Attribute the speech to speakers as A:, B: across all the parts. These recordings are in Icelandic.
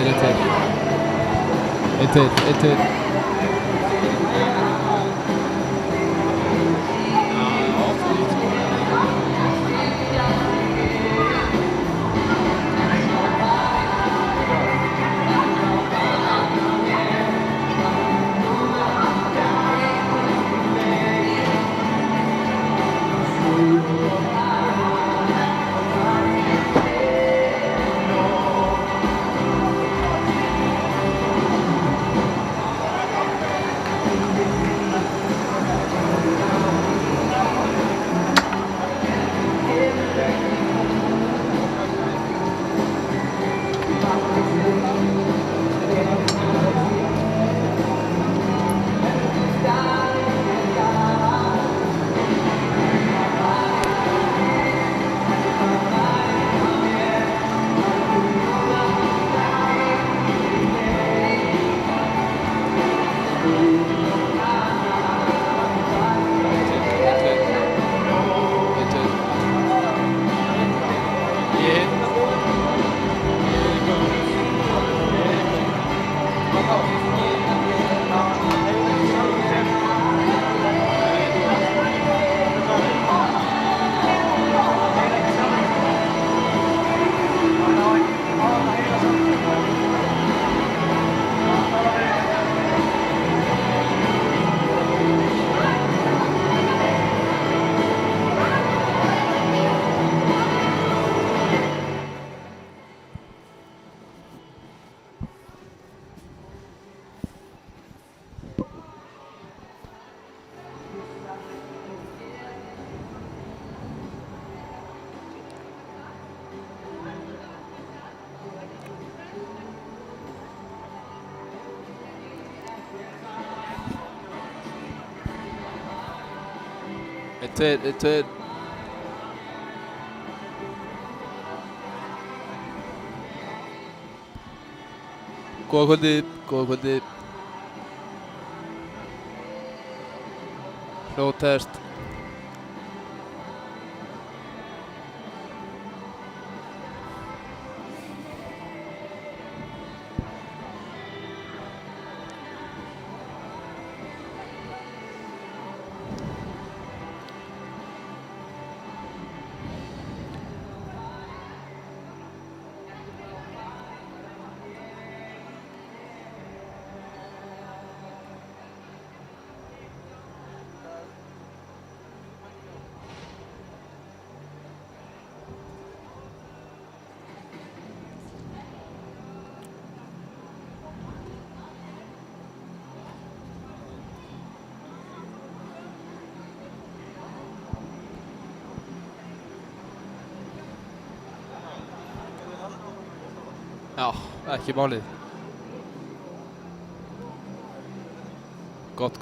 A: Ett till. Ett till. Góða kvöldið. Hljóðtest. Já, ekki málið. Gott.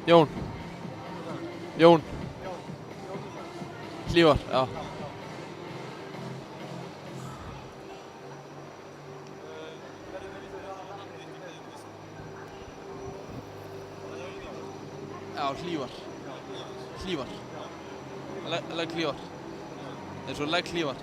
A: Jón. Jón. Hlífar, já. Já, Hlífar. Hlífar. Legg Hlífar. Eins og legg Hlífar.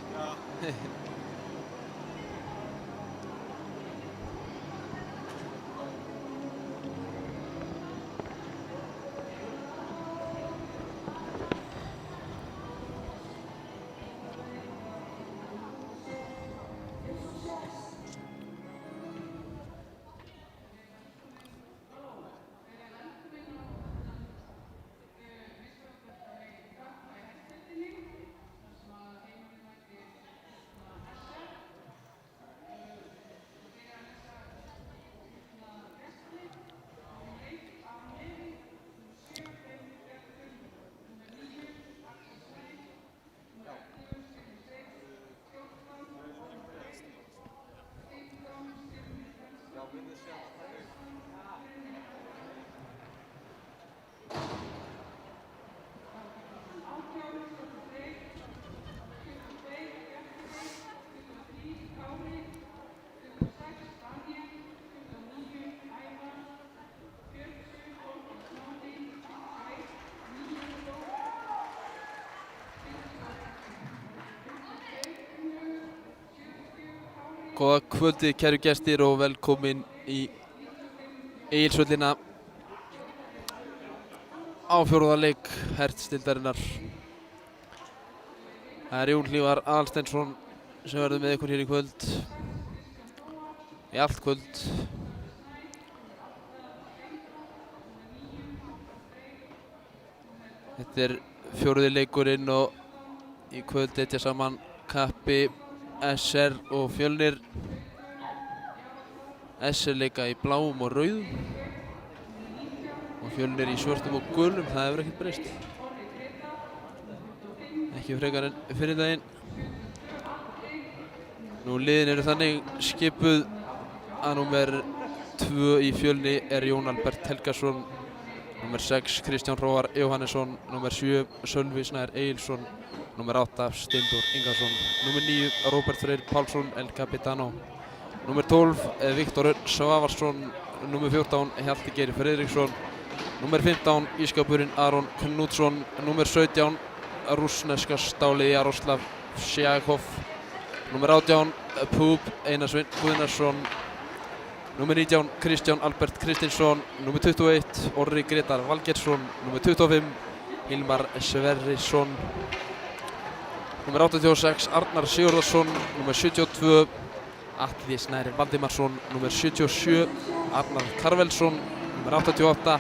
A: Góða kvöldið, kæru gestir, og velkomin í Egilshöllina á fjórða leik Hertsdeildarinnar. Það Jón Hlífar Aðalsteinsson sem verður með ykkur hér í kvöld, í allt kvöld. Þetta fjórði leikurinn og í kvöld etja saman kappi SR og Fjölnir. SR leika í bláum og rauðum og Fjölnir í svörtum og gulum. Það hefur ekkert breyst, ekki frekar en fyrir daginn. Nú liðin eru þannig skipuð að númer 2 í Fjölni Jón Albert Helgason, númer 6 Kristján Hróar Jóhannesson, númer 7 Sölvi Snær Egilsson, númer 8 Steindór Ingarsson, númer 9 Róbert Freyr Pálsson El Capitano, númer 12 Viktor Svavarsson, númer 14 Hjalti Geir Friðriksson, númer 15 ískapurinn Aron Knútsson, númer 17 rússneska stálið Jaroslav Sjakov, númer 18 Púb Einar Sveinn Guðnarsson, númer 19 Kristján Albert Kristinsson, númer 21 Orri Gretar Valgeirsson, númer 25 Hilmar Sverrisson, númer 86 Arnar Sigurðarsson, númer 72 Atli Snær Valdimarsson, númer 77 Arnar Karvelsson, númer 88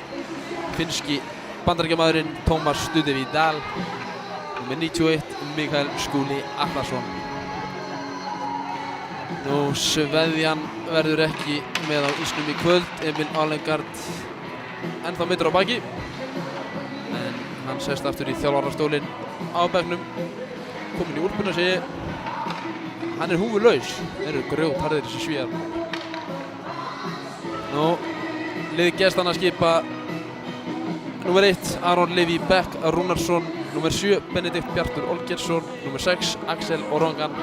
A: finnski bandaríkjamaðurinn Tómas Stuði Vidal, númer 91 Mikael Skúli Atlason. Nú Sveðjan verður ekki með á ísnum í kvöld. Emil Alengard ennþá meiddur á baki, en hann sest aftur í þjálfarastólinn á bekknum, kominn í úlpuna segi. Hann húfulaus. Þeir eru grjótharðir þessi Svíar. Nú lið gestanna skipa númer 1 Aron Levi Beck Rúnarsson, númer 7 Benedikt Bjartur Olgeirsson, númer 6 Axel Orongan,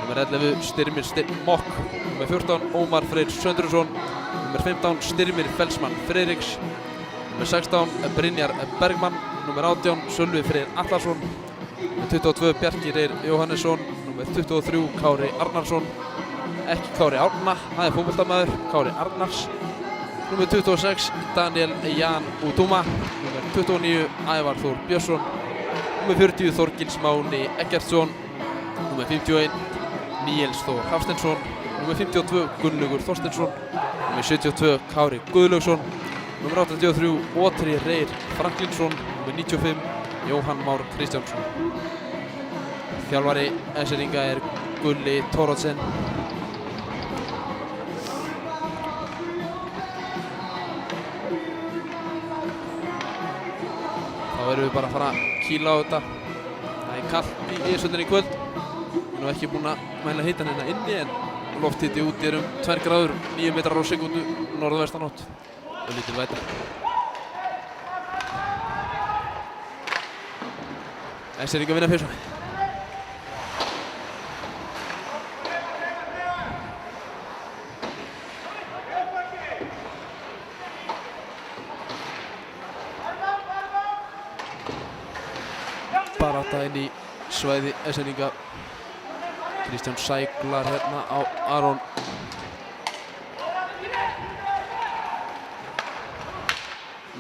A: númer 11 Styrmir Mokk, númer 14 Ómar Freyr Söndrursson, númer 15 Styrmir Felsmann Friðriks, númer 16 Brynjar Bergmann, númer 18 Sölvi Freyr Atlason, númer 22 Bjarki Reyr Jóhannesson, númer 23 Kári Arnarsson, ekki Kári Árna, það fótboltamaður, Kári Arnars, númer 26 Daniel Jan Utuma, númer 29 Ævar Þór Björnsson, númer 40 Þorgils Máni Eggertsson, númer 51 Níels Þór Hafsteinsson, númer 52 Gunnlaugur Þorsteinsson, númer 72 Kári Guðlaugsson, númer 83 Otri Reyr Franklinsson, númer 95 Jóhann Már Kristjánsson. Þjálfari SR-inga Gulli Thoroddsen. Þá erum við bara að fara að kýla á þetta. Það kalt í Egilshöllinni í kvöld. Við erum ekki búin að mæla hitan hérna inni, en lofthiti úti um 2 gráður, 9 metrar á sekundu norðvestanátt og lítil væta. Eskfirðingar vinna fyrst. Barátta inn í svæði Eskfirðinga. Kristján sæklar hérna á Aron.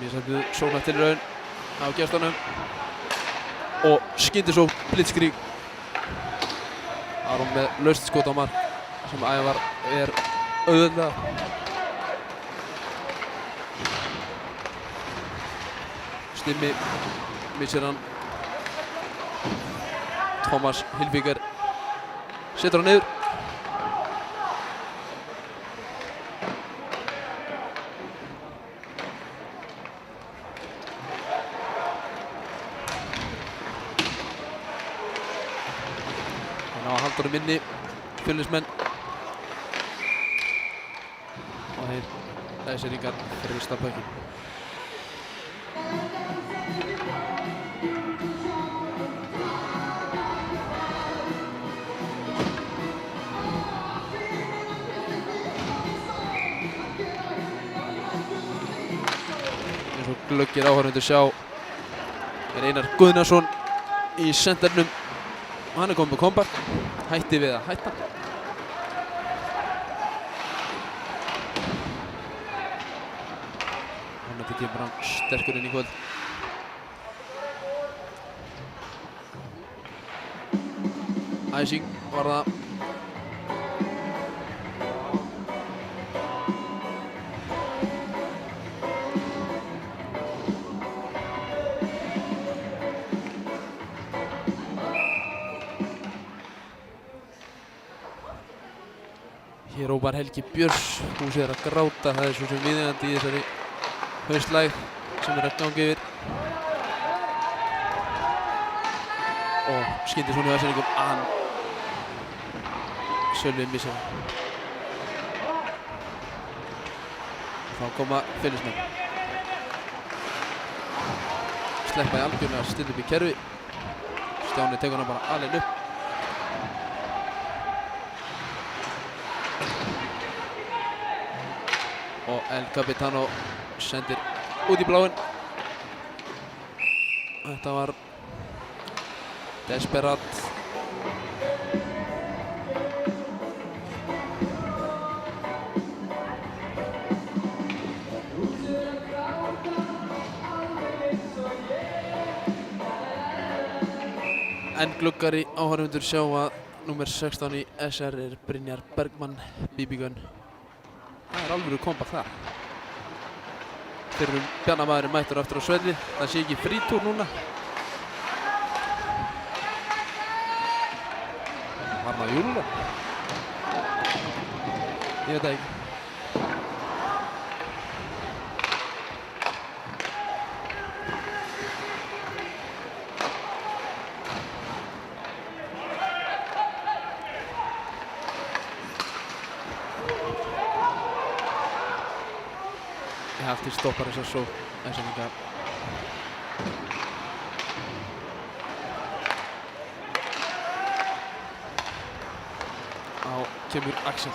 A: Misheppnuð sóknartilraun á gestunum. Og skyndisókn, blitzkríg. Aron með laust skot á mark sem Ævar er auðveldlega. Stimmi missir hann. Tómas Hilfiger setur hann niður. Hann á að halda honum inni, Fjölnismenn. Og þeir Eskfirðingar rista pökkinn. Glöggir áhorfendur sjá er Einar Guðnason í sendernum og hann er komið með comeback, hætti við að hætta. Þannig kemur hann sterkur inn í kvöld. Æsing var það. Hér rópar Helgi Björns, húsið er að gráta, það er svo sem viðeigandi í þessari haustlægð sem er að ganga yfir. Og skyndi svona í Eskfirðingum, hann Sölvi missir hann. Þá koma Fjölnismenn. Sleppa í algjörlega, stilla upp í kerfi. Stjáni tekur hann bara aleinn upp. Og El Capitano sendir út í bláinn. Þetta var desperat. En gluggari áhorfendur sjá að númer 16 í SR er Brynjar Bergmann, BB Gun. Það er alvöru comeback þar. Fyrrum Bjarnamaðurinn mættur aftur á svelli. Það sé ekki frítúr núna. Var hann að júla? Ég veit það ekki. Hafti stoppar þess að svo Eskfirðinga. Á kemur Axel.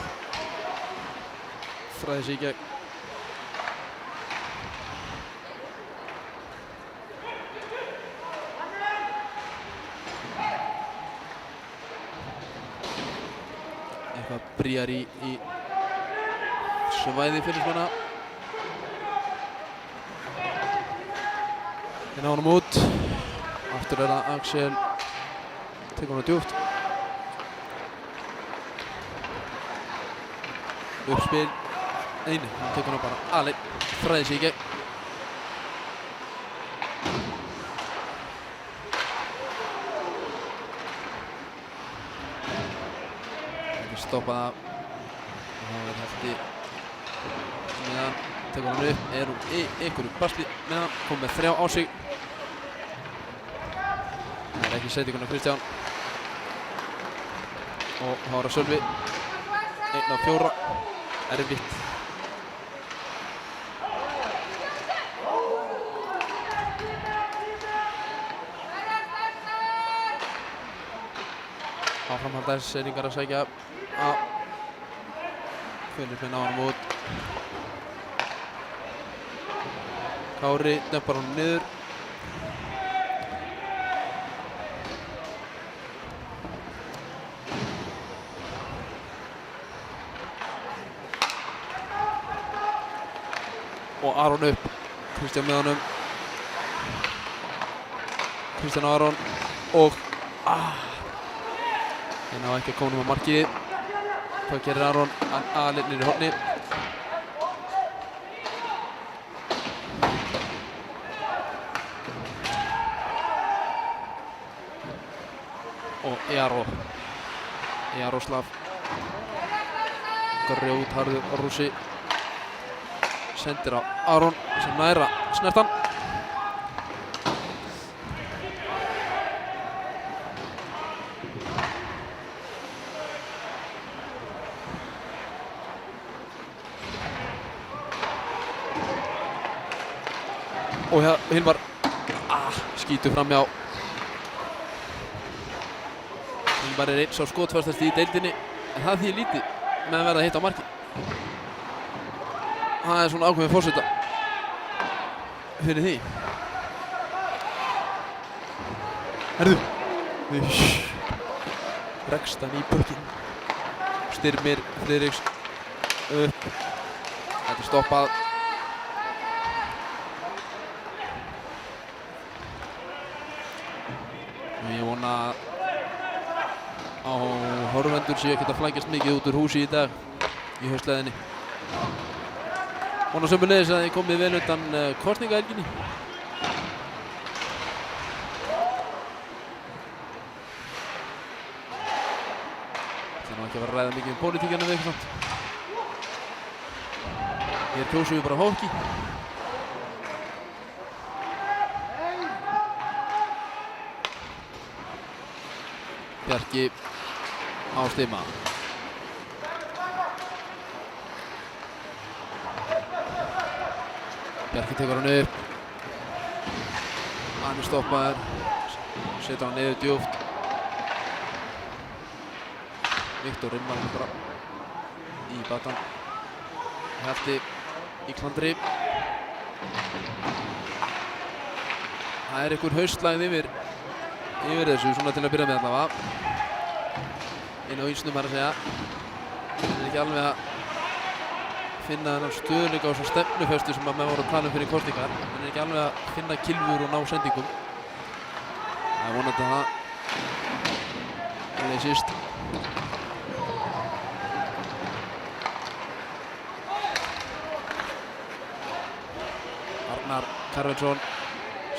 A: Þræði sig í gegn. Eitthvað bríjar í svæði Fjölnismanna. Hérna á honum út. Aftur er það Axel. Tekur hann djúpt. Uppspil. Einu. Hann tekur hann bara aleinn. Þræði sig í gegn. Þetta stoppa það. Og það er hefti meðan. Tekur hann upp. Er hún í einhverju basli meðan. Kom með 3 á sig. Það er ekki setjunguna Kristján. Og þá er það Sölvi. 1 á 4. Erfitt. áframhald Æreyringar að sækja á Fjölnir með náðanum út. Kári dömpar honum niður. Og Aron upp. Kristján með honum. Kristján Aron og ég ná ekki að koma á markið. Hvað gerir Aron? Alinn niður í horni. Og Jaroslav grjótharður rússi sendir á Aron sem næra snertan. Og Hilmar skýtur framhjá. Hilmar einn sá skotfastasti í deildinni en það þýðir lítið með að verða hitt á markið. Það svona ákveðin forseta fyrir því. Herðu. Rekst hann í bökkinn. Styrmir Friðriks upp. Þetta stoppað. Ég vona að horfendur séu ekkert að flækjast mikið út úr húsi í dag í haustleðinni. Vona sömuleiðis að þið komið vel undan kosningahelginni. Það nú ekki að fara að ræða mikið pólitíkina við ykkur samt. Hér kjósum við bara hókí. Bjarki á stimma. Bjarki tekur hann upp. Hann stoppaður. Setur hann niður djúpt. Viktor rimmar hann bara í batan. Hefti í klandri. Það einhver haustlægð yfir þessu svona til að byrja með allavega. Inn á ísnum að segja. Það ekki alveg að finna þennan stöðuleika og svo stefnufestu sem að menn voru að tala fyrir kosningar. Það ekki alveg að finna kylfur og ná sendingum. Það er vonandi að það leysist. Arnar Karvelsson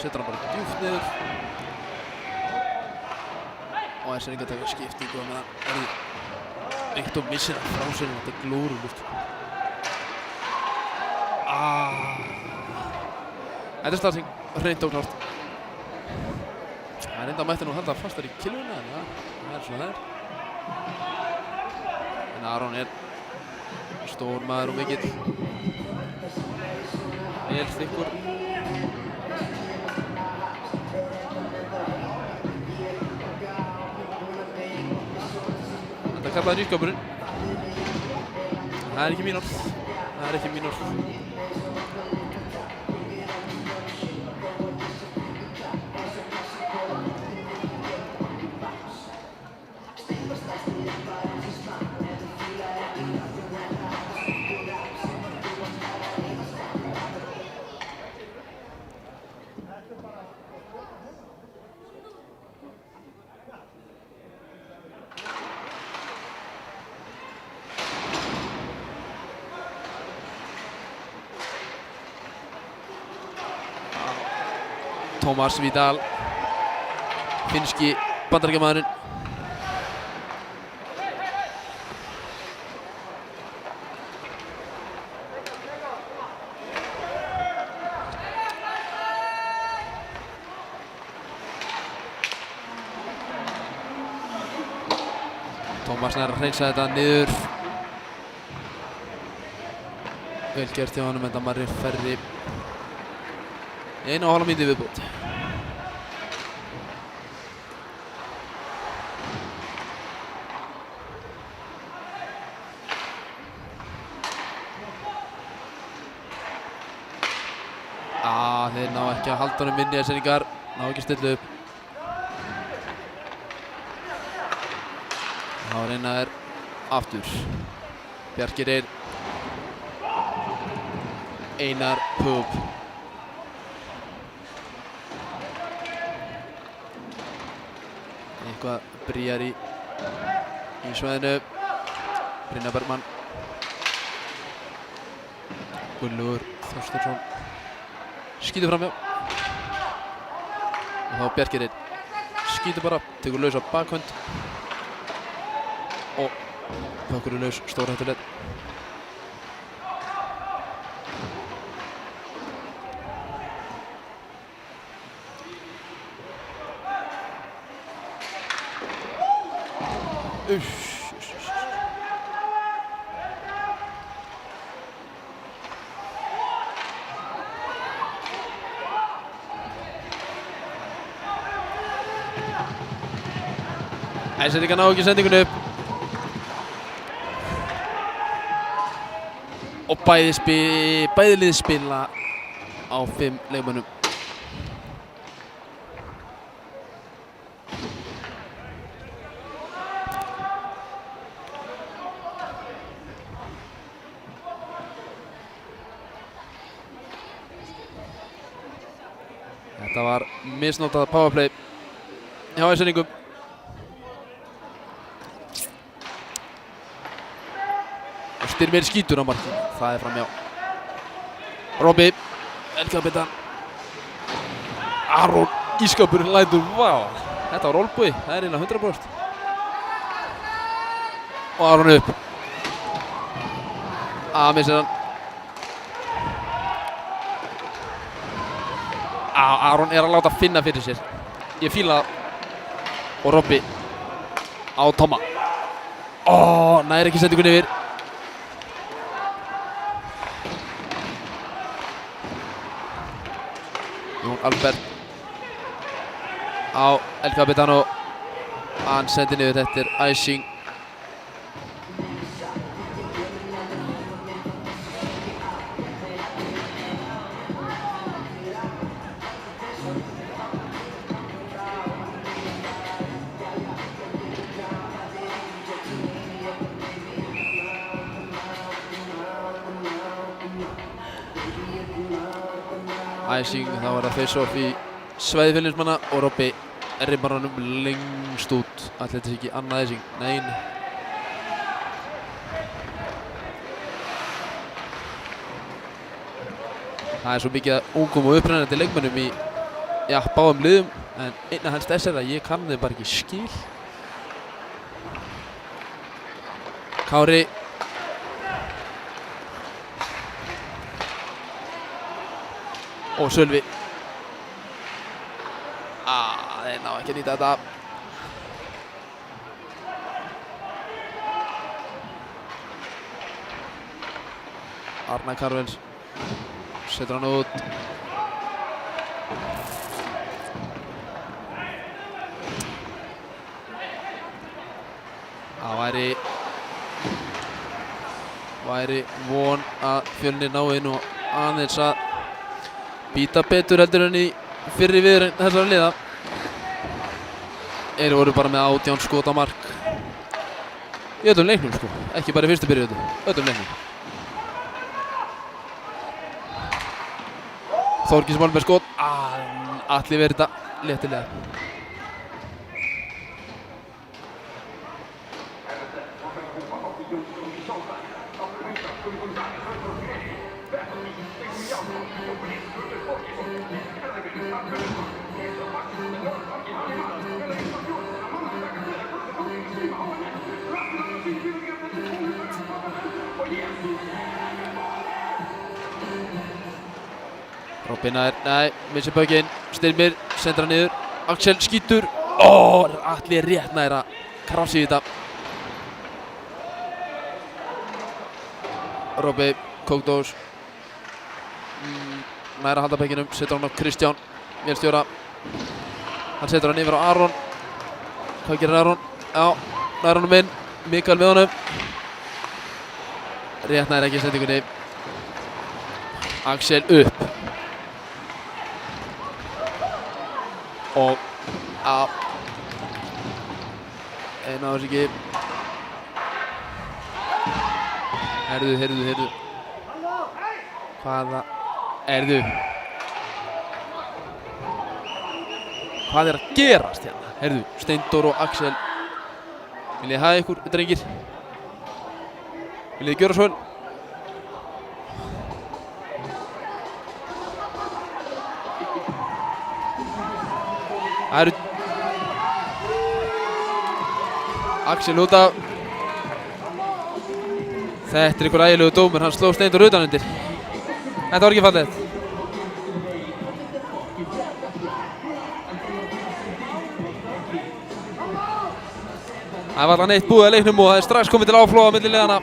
A: setur hann bara djúpt niður. Og Æreyringar taka skiptingu og meðan Viktor missir hann frá sér og þetta er glórulegt. Þetta er staðsing, hreint og klárt. Það er enda mætti nú að halda fastar í kilvuna en það er svona það er. En Aron er stór maður og mikill. Vel þykkur. Þetta kallaði nýskapurinn. Það er ekki mín orð. Það er ekki mín orð. Tómas Vidal, finnski bandaríkjamaðurinn. Tómas nær að hreinsa þetta niður. Vel gert hjá honum, enda Marri Ferri. 1,5 mínútu viðbót. Þeir ná ekki að halda honum inni sendingar, ná ekki að stilla upp. Þá reyna þeir aftur. Bjarki Reyr. Einar Púb. Eitthvað bríjar í svæðinu. Brynjar Bergmann. Gunnlaugur Þorsteinsson skýtur framhjá. Og þá Bjarki Reyr skýtur bara, tekur laus á bakhönd. Og pakkur laus, stórhættulegt. Æsendingar ná ekki sendingunni upp. Og bæði lið spila á 5 leikmönnum. Þetta var misnotað powerplay hjá Æsendingum. Styrmir skýtur á markið, það framhjá. Robby, elkabitan. Aron ískapurinn lætur, vá. Þetta var Olbúi, það eiginlega 100%. Og Aron upp. Missir hann. Aron að láta finna fyrir sér. Ég fíla það. Og Robby á Tomma. Nær ekki sendingunni yfir. Jón Albert á El Capitano. Hann sendir niður, þetta icing. Icing, þá var það face-off í svæði fylgismanna og Robby rimmar honum lengst út. Ætli þetta sé ekki annað icing? Nei. Það svo mikið af ungum og upprennandi leikmönnum í báðum liðum, en einna helst þess að ég kann þau bara ekki skil. Kári. Og Sölvi. Þeir ná ekki að nýta þetta. Arnar Karvels setur hann út. Það væri von að Fjölnir ná inn og aðeins að býta betur heldur en í fyrri viðreign þessara liða. Þeir voru bara með 18 skot á mark í öllum leiknum, sko. Ekki bara í fyrstu byrjunum, öllum leiknum. Þorgils Mál með skot. Atli verið þetta léttilega. Robby nær, missir pökinn, Styrmir, sendir hann niður, Axel skýtur, Atli rétt nær að krafsa í þetta. Robby, Kókdós, nær að halda pökinnum, setur hann á Kristján, vélstjóra, hann setur hann yfir á Aron, hvað gerir Aron? Nær honum inn, Mikael með honum, rétt nær ekki sendingunni, Axel upp. og að náðu þessu ekki. Heyrðu. Hvaða, hvað að gerast hérna? Heyrðu, Steindór og Axel. Viljið hafa ykkur, drengir? Viljið gjöra svo vel? Það eru Axel út af. Þetta ykkur ægilegu dómur, hann sló Steindór utan undir. Þetta var ekki fallegt. Það var allan eitt búið að leiknum og það strax komið til áflóða milli liðanna.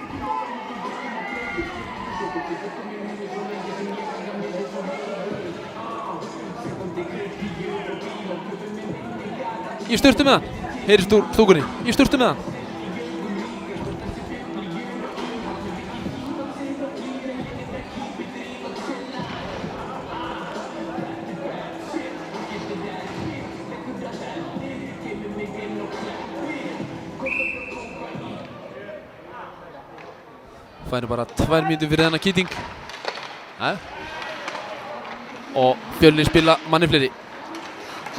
A: Ég sturtu með hann. Heyrist úr þúkunni. Ég sturtu með hann. Fænir bara 2 mínútur fyrir þennan kýting. Og Fjölnir spila manni fleiri.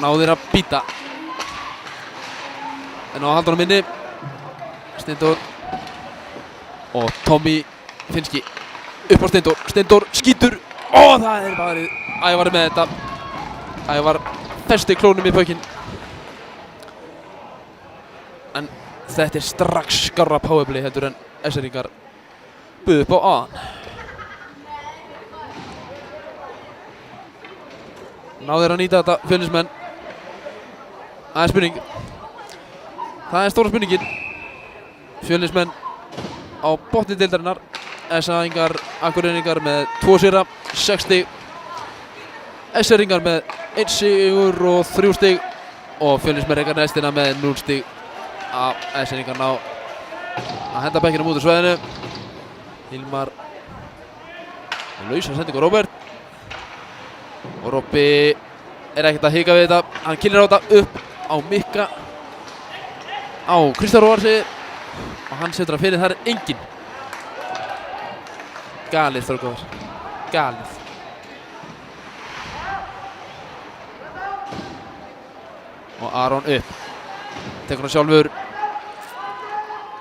A: Náðir að býta. En á að halda honum inni. Steindór. Og Tommy Finnski. Upp á Steindór. Steindór skýtur. Og það er bara Ævar með þetta. Ævar festi klónum í pökinn. En þetta er strax skárra powerplay heldur en SR-ingar buðu upp á aðan. Náður að nýta þetta Fjölnismenn. Það er spurning. Það er stóra spurningin. Fjölnismenn á botni deildarinnar. SA-ingar, Akureyringar með 2 sigra, 6 stig. SR-ingar með 1 sigur og 3 stig. Og Fjölnismenn rekar restina með 0 stig. SR-ingar ná að henda bekkina út úr svæðinu. Hilmar lausa sendingu á Róbert og Robby er ekkert að hika við þetta. Hann kýlir á þetta upp á Mikka á Kristján Róarsi og hann setur að fyrir. Það er enginn. Galið þrjóðgóðar. Galið. Og Aron upp. Tekur hann sjálfur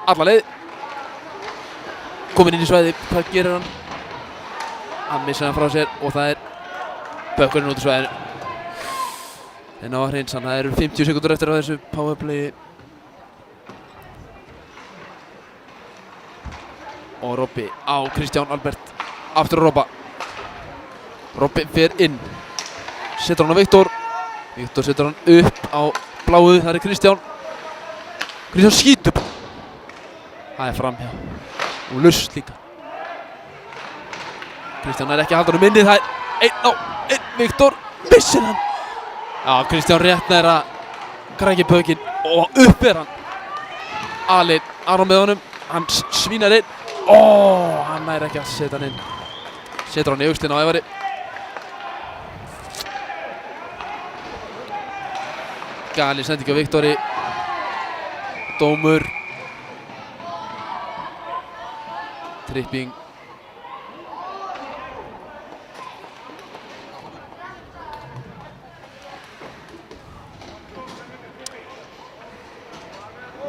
A: alla leið. Kominn inn í svæði, hvað gerir hann? Hann missar hann frá sér og það er bökkurinn út í svæðinu. En á að hreinsa hann, það eru 50 sekúndur eftir á þessu powerplayi. Og Robby á Kristján Albert, aftur á Robba. Robby fer inn, setur hann á Viktor. Viktor setur hann upp á bláu, það er Kristján. Kristján skýtur. Það er framhjá. Og laust líka. Kristján er ekki að halda honum inni. Það er 1 á 1. Viktor missir hann. Já, Kristján rétt nær að grækja pökinn og upp er hann. Aron með honum. Hann svínar inn. Hann nær ekki að setja hann inn. Setur hann í augstin á Ævari. Gali sending á Viktori. Dómur. Tripping.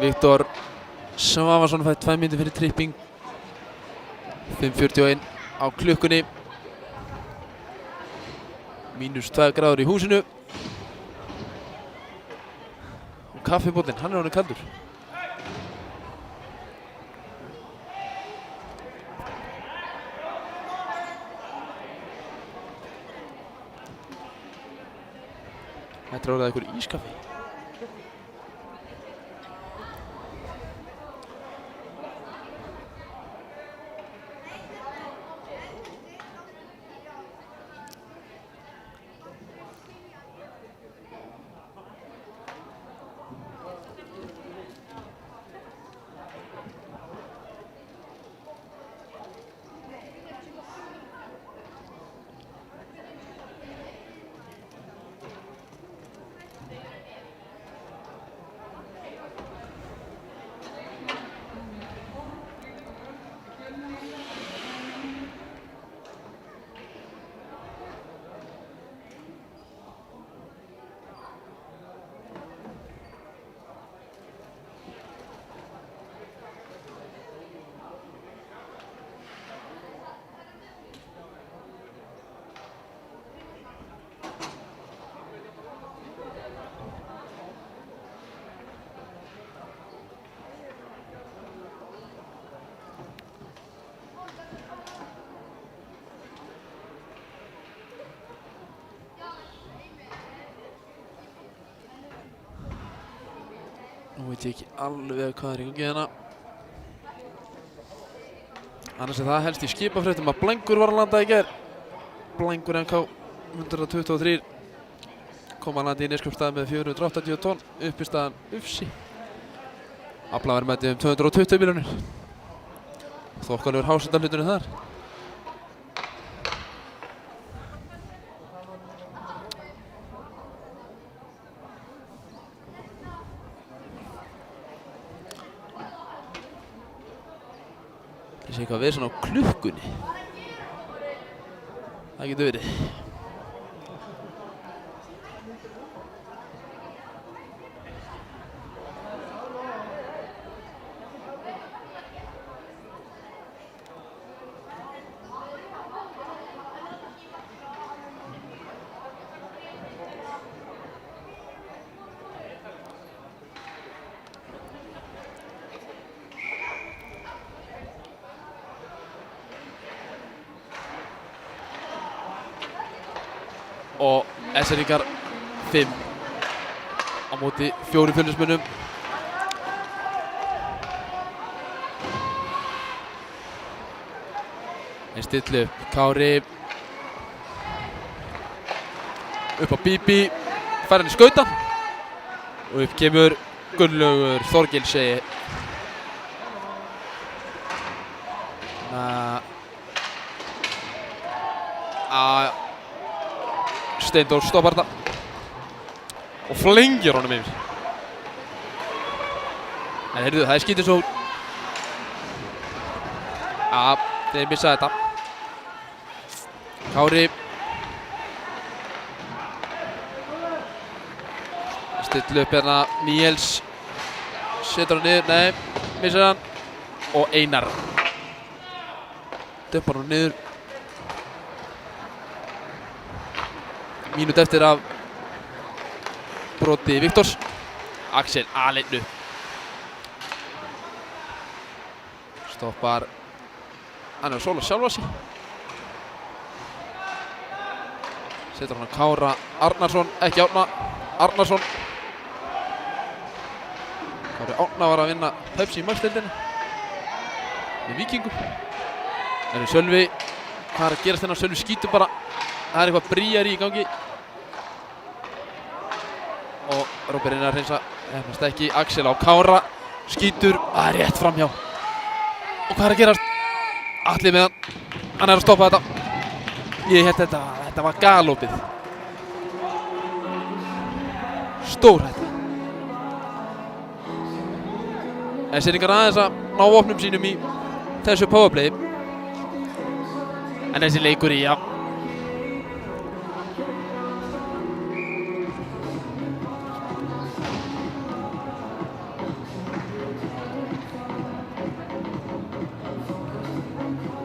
A: Viktor Svavarsson fæði 2 mínútur fyrir tripping. 5:41 á klukkunni. -2 gráður í húsinu. Og kaffibóllinn, hann er orðinn kaldur. Þetta er orðið eitthvað ískaffi. Nú veit ég ekki alveg hvað í gangi hérna. Annars það helst í skipafréttum að Blængur var að landa í gær. Blængur NK 123 kom að landa í Neskaupstað með 480 tonn, uppistaðan Ufsi. Aflaverð metið 220 milljónir. Þokkalegur hásendarhluturinn þar. Það sé eitthvað að vera svona á klukkunni. Það getur verið. Og SR-ingar 5 á móti 4 Fjölnismönnum. Þeir stilla upp. Kári upp á Bíbí, fær hann í skauta og upp kemur Gunnlaugur Þorgilsi. Steindór stoppar þetta og flengir honum yfir. En heyrðu, það skítið svo. Þeir missa þetta. Kári stilla upp hérna. Níels setur hann niður, nei, missar hann. Og Einar döppar hann niður. Mínút eftir af broti Viktors. Axel aleinn upp. Stoppar. Hann er að sóla sjálfa sig. Setur hann að Kára Arnarsson, ekki Árna. Arnarsson. Kári Árna var að vinna Pepsi í marsdeildinni með Víkingum. En Sölvi, hvað er að gerast þennan? Sölvi skýtur bara. Það er eitthvað bríjar í gangi. Og Róbert reynir að hreinsa stekki. Axel á Kára. Skýtur. Það er rétt framhjá. Og hvað er að gerast? Atli með hann. Hann er að stoppa þetta. Ég hélt þetta var galopið. Stórhætta. SR-ingar aðeins að ná vopnum sínum í þessu powerplay. En þessi leikur í, já.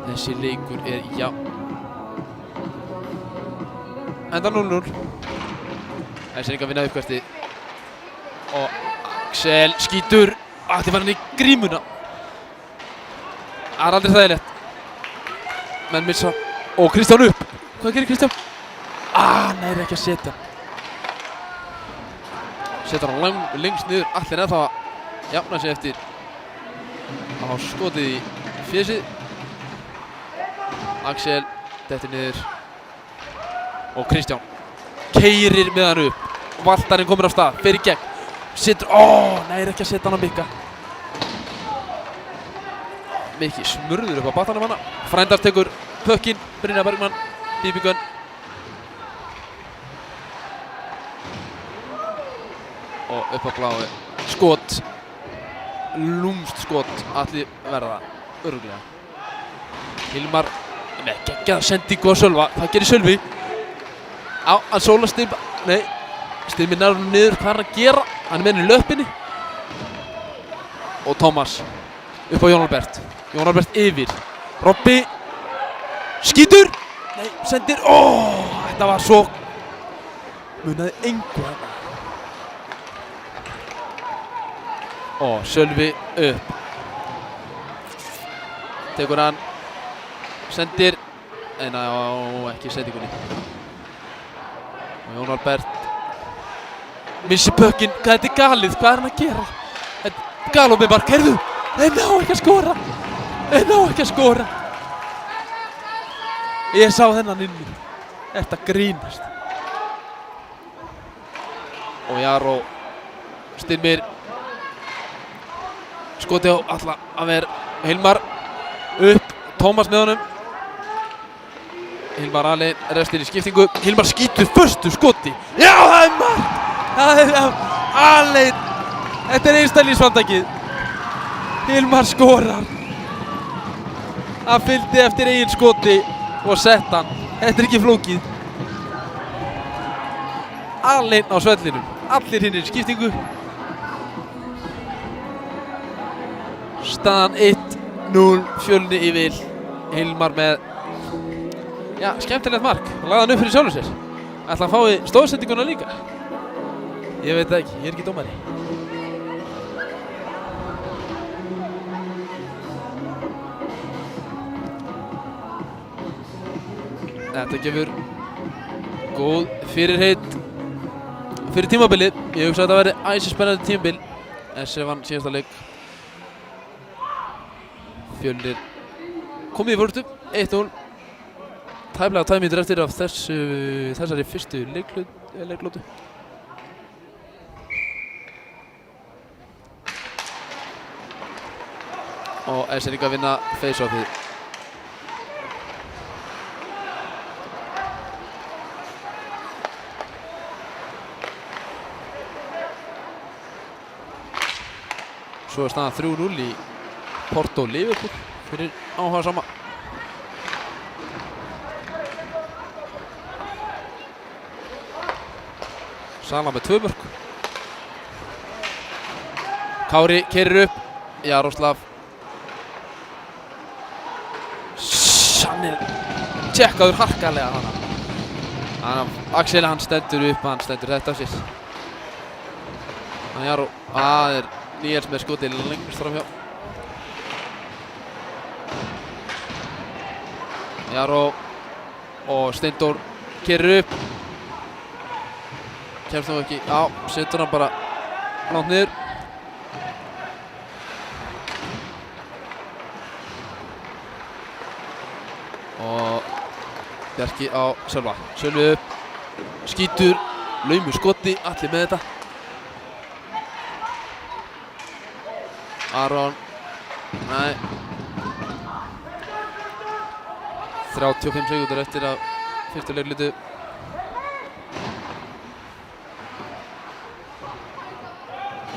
A: Þessi leikur er, já. Enda 0-0. SR-ingar vinna uppkasti. Og Axel skýtur. Ætli var hann í grímuna. Það er aldrei þægilegt. Menn missa. Og Kristján upp. Hvað gerir Kristján? Nei, er ekki að setja. Setur hann lengst niður. Allir ennþá að jafna sig eftir að hafa skotið í fésið. Axel dettur niður. Og Kristján keyrir með hann upp. Valtarinn komur af stað. Fer í gegn. Setur. Nei, er ekki að setja hann á Mikka. Mikki smurður upp á battanum hana. Frændars tekur pökkinn. Brynjar Bergmann. Bíbí Gunn. Og upp á bláu. Skot. Lúmst skot. Allir verða örugglega. Hilmar. Nei, geggjað sendingu á Sölva. Það gerir Sölvi. Hann sólar Stim. Nei. Stimmi nær honum niður. Hvað er hann að gera? Hann er með henni í löppinni. Og Tómas. Upp á Jón Albert. Jón Albert yfir. Robby. Skýtur. Nei, sendir. Þetta var svo. Munaði engu hérna. Sölvi upp. Tekur hann. Sendir. En ekki sendingunni. Og Jón Albert. Missi pökkinn. Hvað er þetta galið? Hvað er hann að gera? Galop með mark, heyrðu! Þeir ná ekki að skora! Þeir ná ekki að skora! Ég sá þennan inni. Þetta grínast. Og Jaró Styrmir. Skoti á alla að vera Hilmar upp. Tómas með honum. Hilmar alein, restin í skiptingu. Hilmar skýtur förstu skoti. Já, það er mark! Það er alein. Þetta er einstælísframtakið. Hilmar skorar. Hann fylgdi eftir eigin skoti og sett hann. Þetta er ekki flókið. Alein á svellinum. Allir hinn í skiptingu. Staðan 1-0, Fjölni í vil. Hilmar með, já, skemmtilegt mark. Hann lagði hann upp fyrir sjálfur sér. Ætla hann fái stóðsendinguna líka? Ég veit það ekki, ég er ekki dómari. Þetta gefur góð fyrirheit fyrir tímabilið. Ég hugsa að þetta verði æsispennandi tímabil. SC vann síðasta leik. Fjölnir komið í fórstu, 1-0. Tæplega 2 mínútur eftir af þessari fyrstu leiklótu. Og SC líka að vinna face-offið. Svo er staðan 3-0 í Porto Liverpool fyrir áhugasama. Sala með 2 mörk. Kári keyrir upp. Jaroslav. Hann er tjekkaður harkalega hana. Axel hann stendur upp, hann stendur þetta af sér. Jaró, það er Níels með skoti lengst framhjá. Jaró og Steindór keyrir upp. Kemst nú ekki, já, setur hann bara langt niður. Og Bjarki á Sölva. Sölvi upp, skítur, laumur skoti, allir með þetta. Aron, nei. 35 sekúndur eftir að fyrstu leiklutu.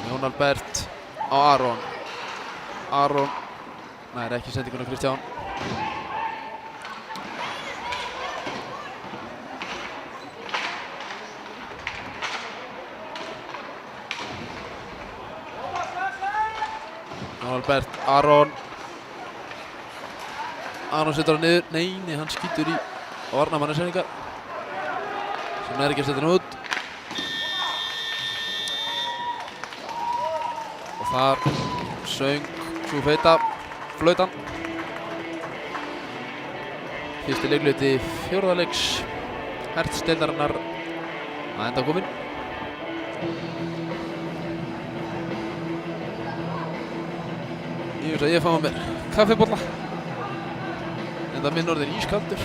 A: Jón Albert á Aron. Aron, nei, er ekki sendinguna Kristján. Albert, Aron setur hann niður, nei, hann skýtur í varnarmannarsendingar sem er ekki að setja hann út og þar söng sú feita flautan. Fyrsti leikluti fjórða leiks Hertz-deildarinnar að enda kominn. Ég veist að ég fá mér kaffibolla en það minn orðin ískaldur.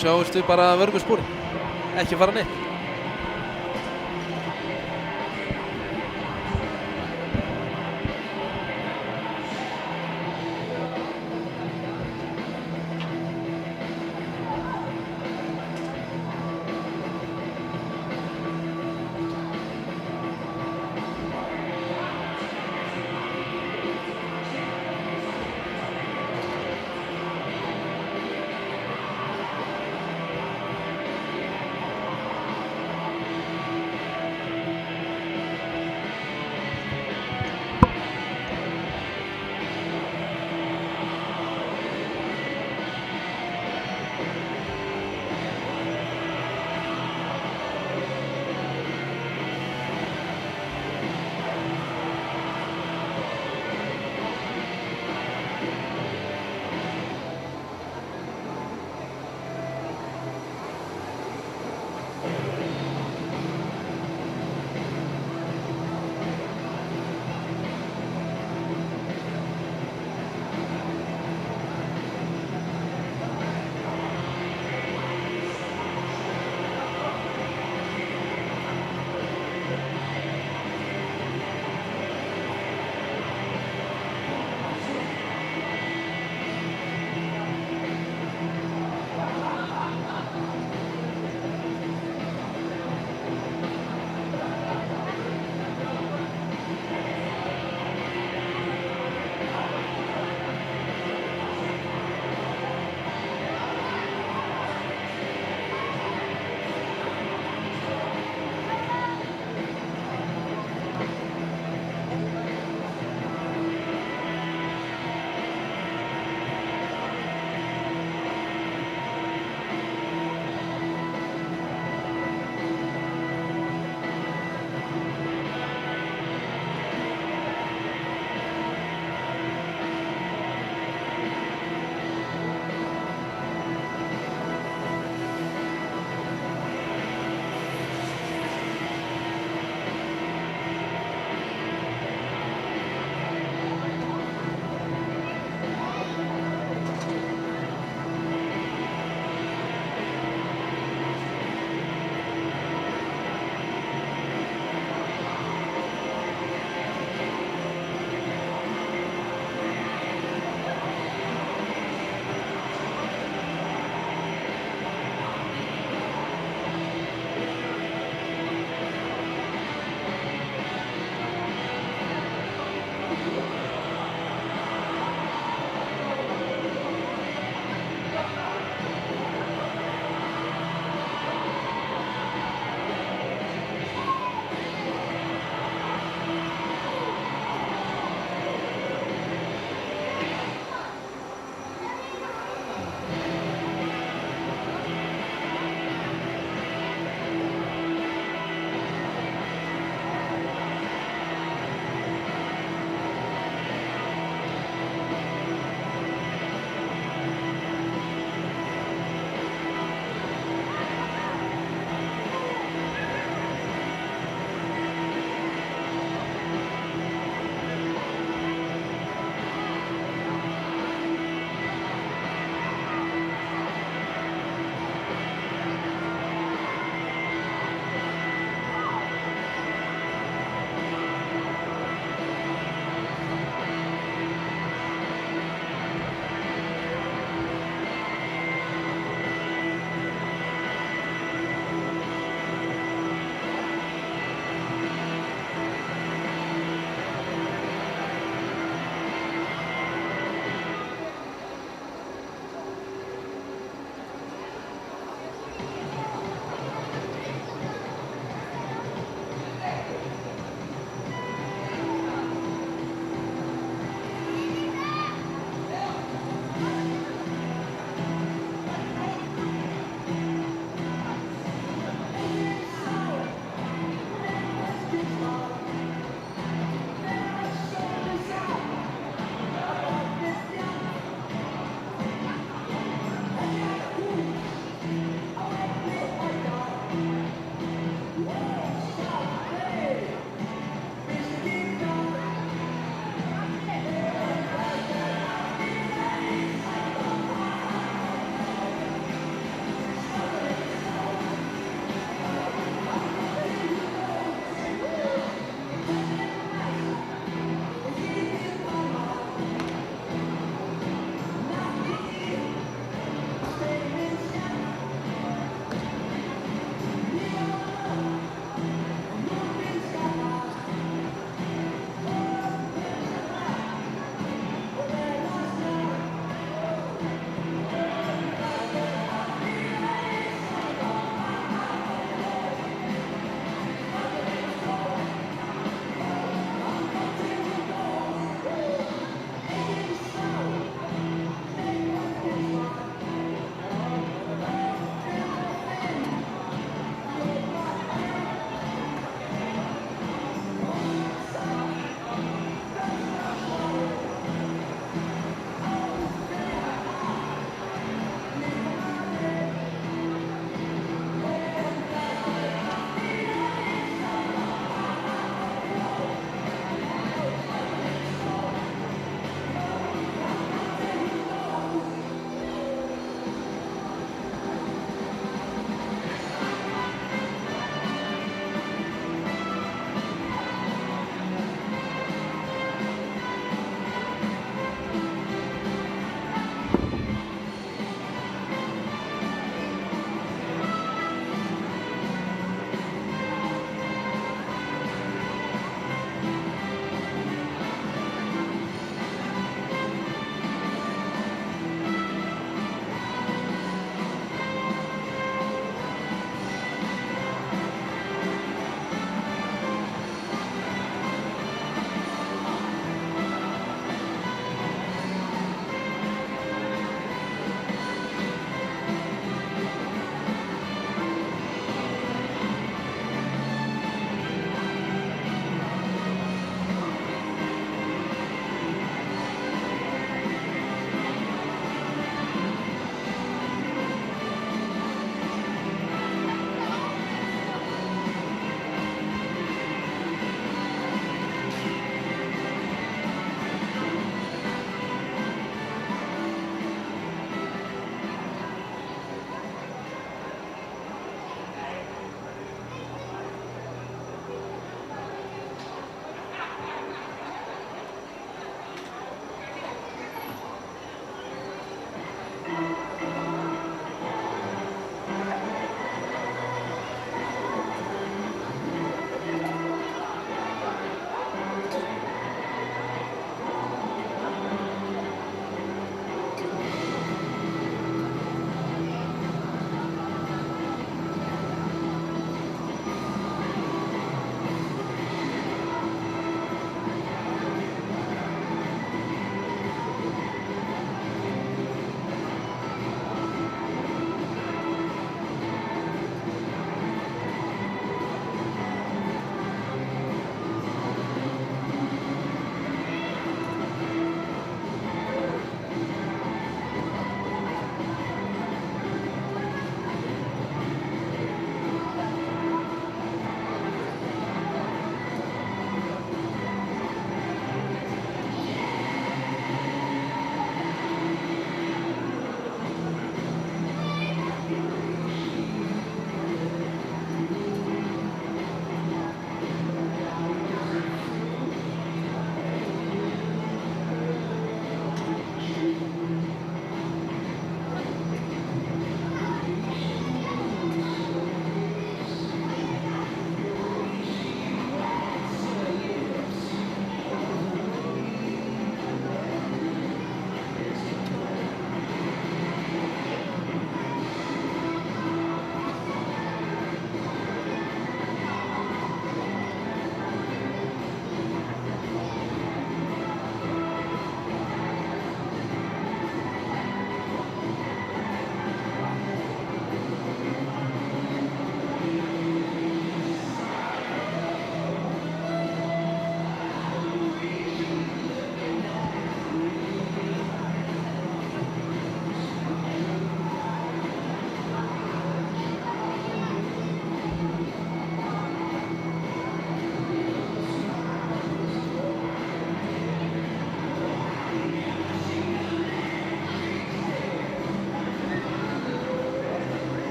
A: Sjáumst við bara vörmu spori, ekki fara neitt.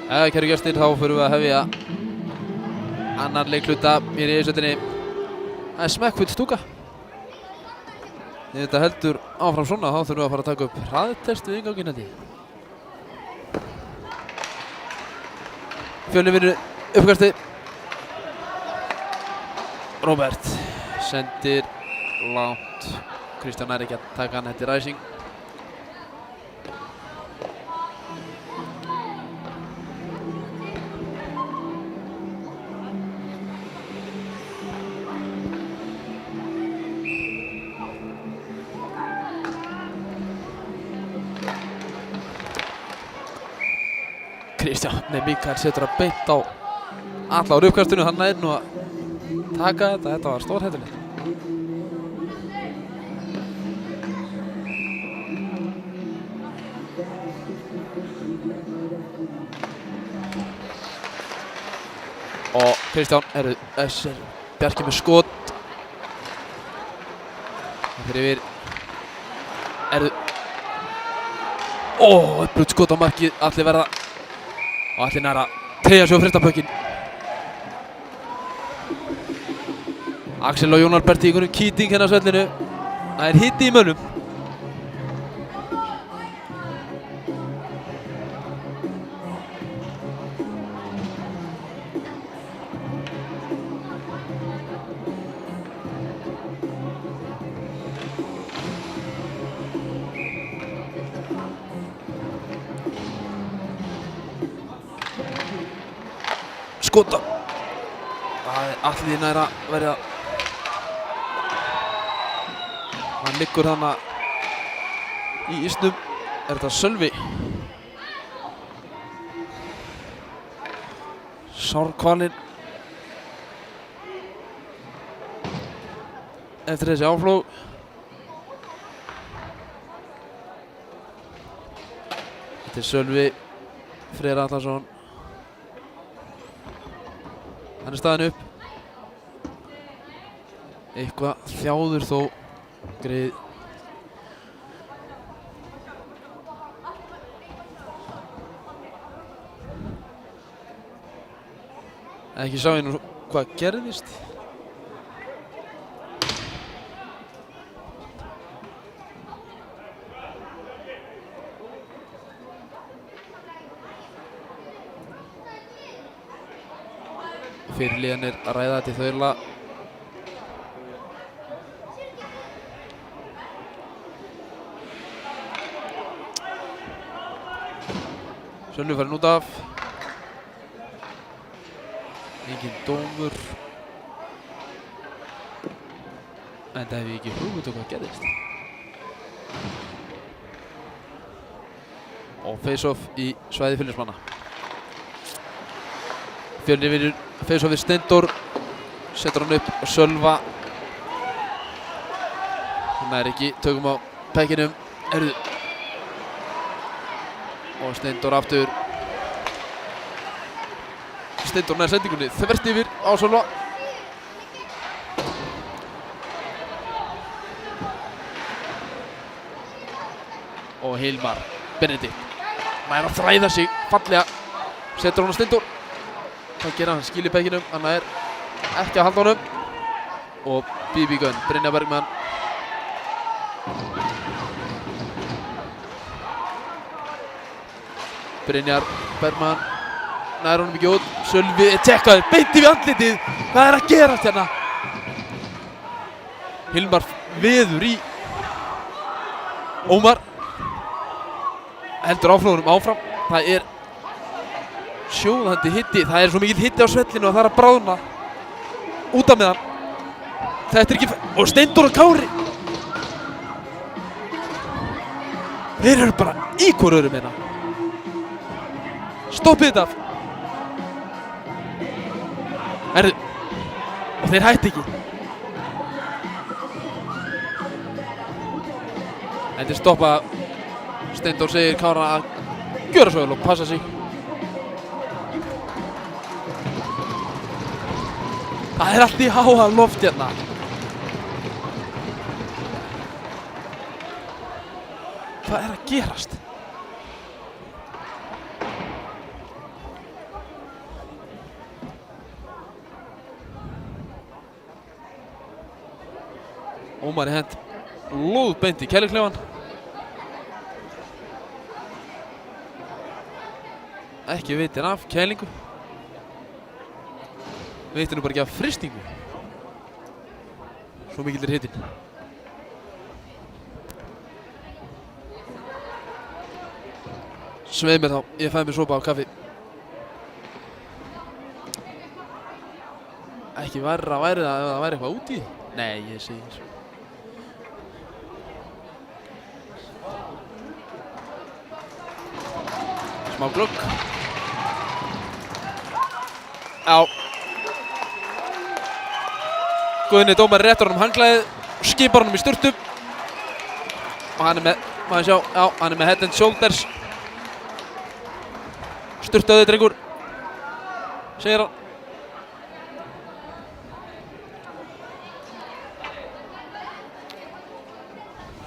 A: Kæru gestir, þá förum við að hefja annan leikhluta í riðilsveitinni. Það smekkfull stúka. Ef þetta heldur áfram svona, þá þurfum við að fara að taka upp hraðtest við innganginn held ég. Fjölnir vinnur uppkastið. Róbert sendir langt. Kristján nær ekki að taka hann, þetta er ræsing. Mikael setur að beint á alla á uppkastinu, hann nær nú að taka þetta var stórhættulegt. Og Kristján Bjarki með skot. Það fyrir yfir uppbrútt skot á markið, allir verða og allir nær að teygja sig á frystapökkinn. Axel og Jón Albert í einhverjum kýting hérna á svellinu. Það er hiti í mönnum. Skota. Það er allir nær að verða. Hann liggur þarna í ísnum. Er þetta Sölvi? Sárkvalinn. Eftir þessi áflóð. Þetta er Sölvi Freyr Atlason. Hann er staðinn upp. Eitthvað þjáður þó greið. Ekki sá ég nú hvað gerðist. Fyrirliðanir að ræða þetta í þaula. Sölvi farin út af. Engin dómur. En það hef ég ekki hugmynd hvað gerðist. Og face-off í svæði Fjölnismanna. Fjölnir vinnur face-off við Steindór. Setur hann upp og Sölva. Hann nær ekki, tökum á pekkinum. Og Steindór aftur. Steindór nær sendingunni, þvert yfir á Sölva. Og Hilmar Benedikt nær að þræða sig fallega. Setur hann á Steindór. Það gera hann, skýlir pekkinum, hann er ekki að halda honum. Og BB Gunn, Brynjar Bergmann. Brynjar Bergmann nær honum ekki út. Sölvi tekkaður, beint yfir andlitið. Hvað er að gerast hérna? Hilmar veður í. Ómar heldur áflóðunum áfram. Það er sjóðandi hiti, það er svo mikill hiti á svellinu og það er að bráðna út af með hann. Þetta er ekki og Steindór og Kári. Þeir eru bara í hvor öðrum hérna. Stoppið þetta af. Og þeir hætti ekki. En þeir stoppa. Steindór segir Kára að gjöra svo vel og passa sig. Það er allt í háa loft hérna. Hvað er að gerast? Ómari hent lóðbeint í kæluklefann. Ekki veitir af kælingu. Veitir nú bara ekki af frystingu. Svo mikill hitinn. Sveið mér þá, ég fæði mér sopa á kaffi. Ekki verra væri það ef það væri eitthvað út í. Nei, ég segi svo. Smá glögg. Já. Guðni dómari réttur honum handklæðið og skipar honum í sturtu. Og hann er með, maður sjá, já, hann er með head and shoulders. Sturtaðu drengur, segir hann.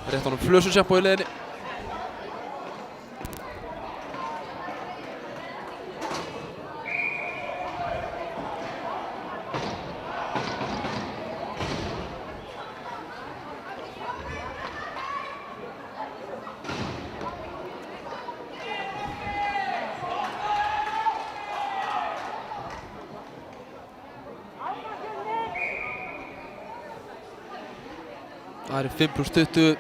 A: Rétt honum flösusjampo í leiðinni. Það er 5+20.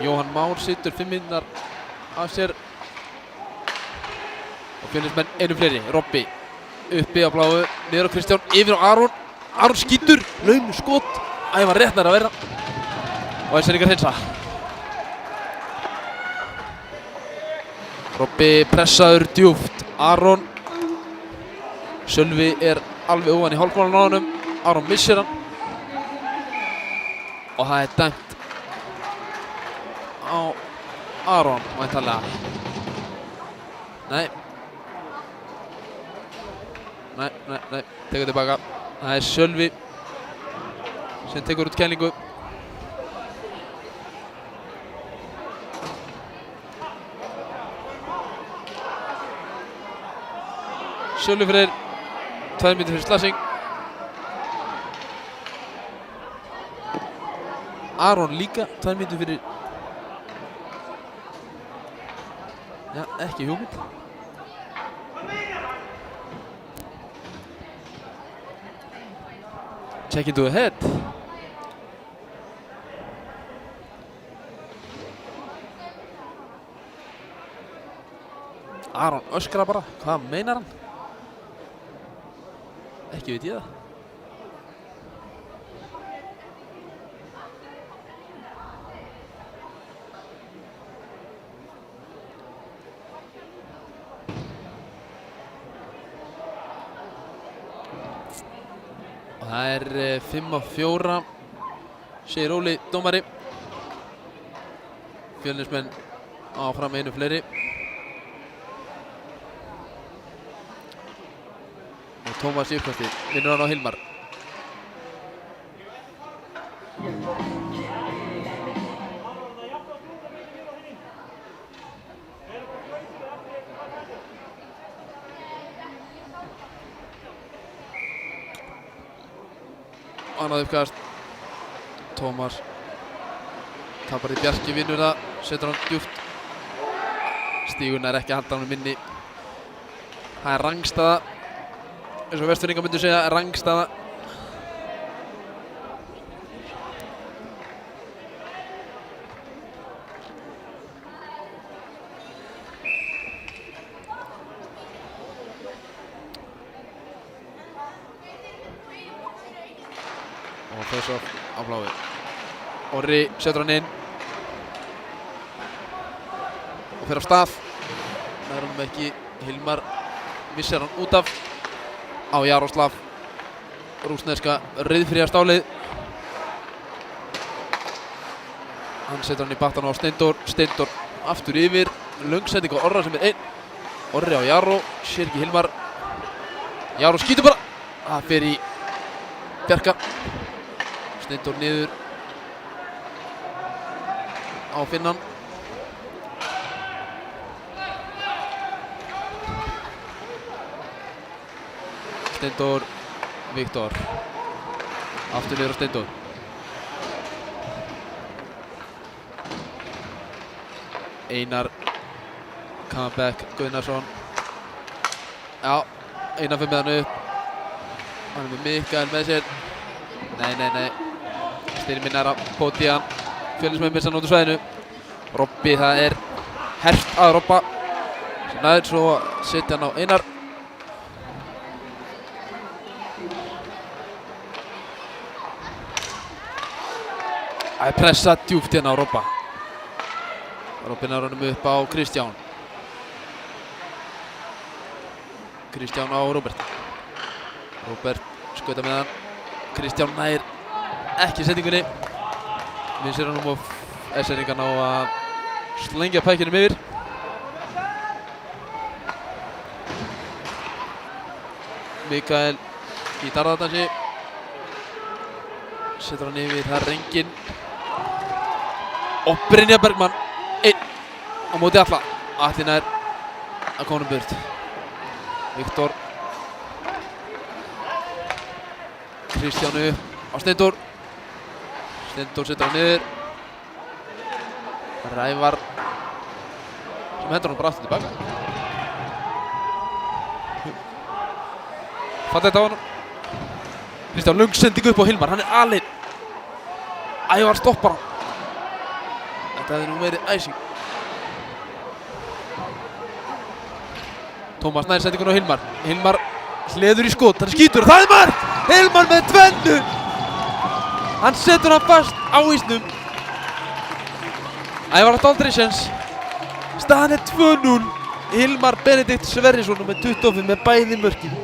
A: Jóhann Már situr 5 mínútur af sér. Og Fjölnismenn einu fleiri. Robby uppi á bláu, niður á Kristján, yfir á Aron. Aron skýtur, laum skot. Ævar rétt nær að vera. Og þessi er ykkar hreinsa. Robby pressaður djúpt. Aron. Sölvi er alveg ofan í hálfmálan á honum. Aron missir hann. Og það er dæmt á Aron, væntanlega. Nei. Nei, tekur tilbaka. Það er Sölvi sem tekur út kælingu. Sölvi fyrir 2 mínútur fyrir slasing. Aron líka 2 mínútur fyrir. Já, ekki hugmynd. Check into the head. Aron öskrar bara. Hvað meinar hann? Ekki veit ég það. Og það er 5-4, segir Óli dómari. Fjölnismenn áfram einu fleiri. Tómas í uppkasti, vinnur hann á Hilmar. Annað uppkast. Tómas tapar í Bjarki, vinnur það, setur hann djúpt. Stígun er ekki að halda hann minni. Það er rangstaða. Eins og Vestfirðingar myndu segja, rangstaða. Og face off á bláu. Orri setur hann inn. Og fer af stað. Það er hann ekki. Hilmar missir hann út af. Á Jaroslav, rússneska ryðfría stálið. Hann setur hann í battana á Steindór. Steindór aftur yfir. Löngsending á Orra sem er einn. Orri á Jaró, sér ekki Hilmar. Jaró skýtur bara. Það fer í Bjarka. Steindór niður á Finnan. Steindór, Viktor. Aftur niður á Steindór. Einar, comeback, Gunnarsson. Já, Einar fyrir með hann upp. Hann með Mikael með sér. Nei. Styrmir næra Bótian. Fjölnismenn missa hann út úr svæðinu. Robbi, það hert að Robba. Sem næður svo setja hann á Einar. Það pressa djúpt hérna á Robba. Robbi náður honum upp á Kristján. Kristján á Róbert. Róbert skauta með hann. Kristján nær ekki setningunni. Missir hann og S-eringan á að slengja pækinum yfir. Mikael í darðadansi. Setur hann yfir, það renginn. Og Brynjar Bergmann, einn á móti Atla. Atli nær að koma burt. Viktor. Kristjánu á Steindór. Steindór setur hann niður. Rævar sem hendur hann bara aftur tilbaka. Fatt þetta á hann. Kristján löng sending upp á Hilmar, hann aleinn. Ævar stoppar hann. Þetta hefði nú verið æsing. Tómas nær sendingun á Hilmar. Hilmar hleður í skot, hann skýtur og það mark! Hilmar með tvennu! Hann setur hann fast á ísnum. Ævar átti aldrei séns. Staðan 2-0. Hilmar Benedikt Sverrisson með 25 með bæði mörkin.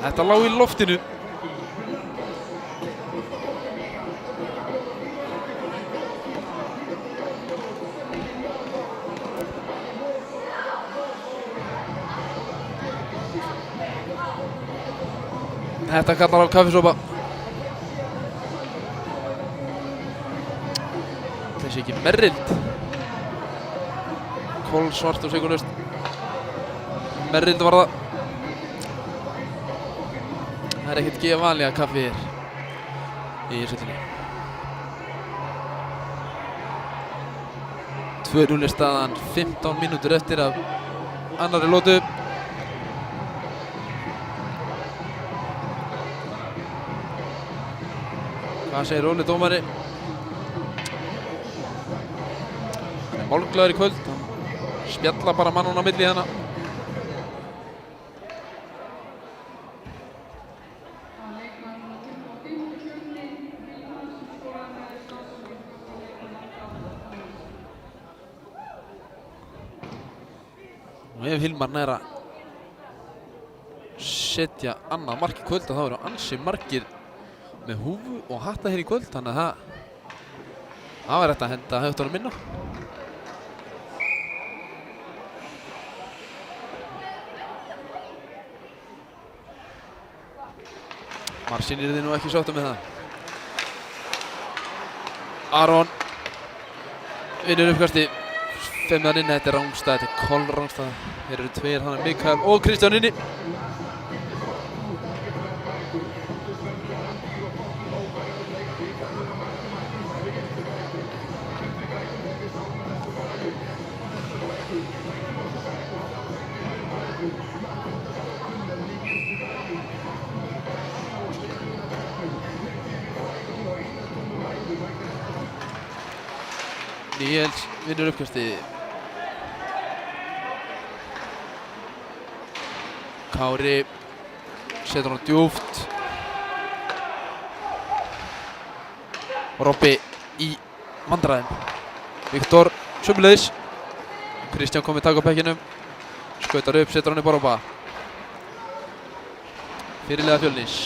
A: Þetta lá í loftinu. Þetta kallar á kaffisopa. Þessi ekki Merrild. Kolsvart og sigurlaust. Merrild var það. Það ekkert gefa vanlega kaffi hér í söllinni. 2-0 staðan, 15 mínútur eftir af annarri lotu. Hvað segir Óli dómari? Hann málglaður í kvöld. Hann spjalla bara mannuna á milli hérna. Og ef Hilmar nær að setja annað mark í kvöld, þá eru ansi margir með húfu og hatta hér í kvöld, þannig að það var rétt að henda höftunum inn á. Marsin yrði nú ekki sáttur með það. Aron vinnur uppkasti. 5 inn, þetta rángstæð, þetta kolrángstæð. Hér eru tveir, hann Mikael og Kristján inni. Níels vinnur uppkasti. Kári setur hann djúpt. Robbi í vandræðum. Viktor sömuleiðis. Kristján kom með tak á bekkinum. Skautar upp, setur hann upp á Robba. Fyrirliða Fjölnis.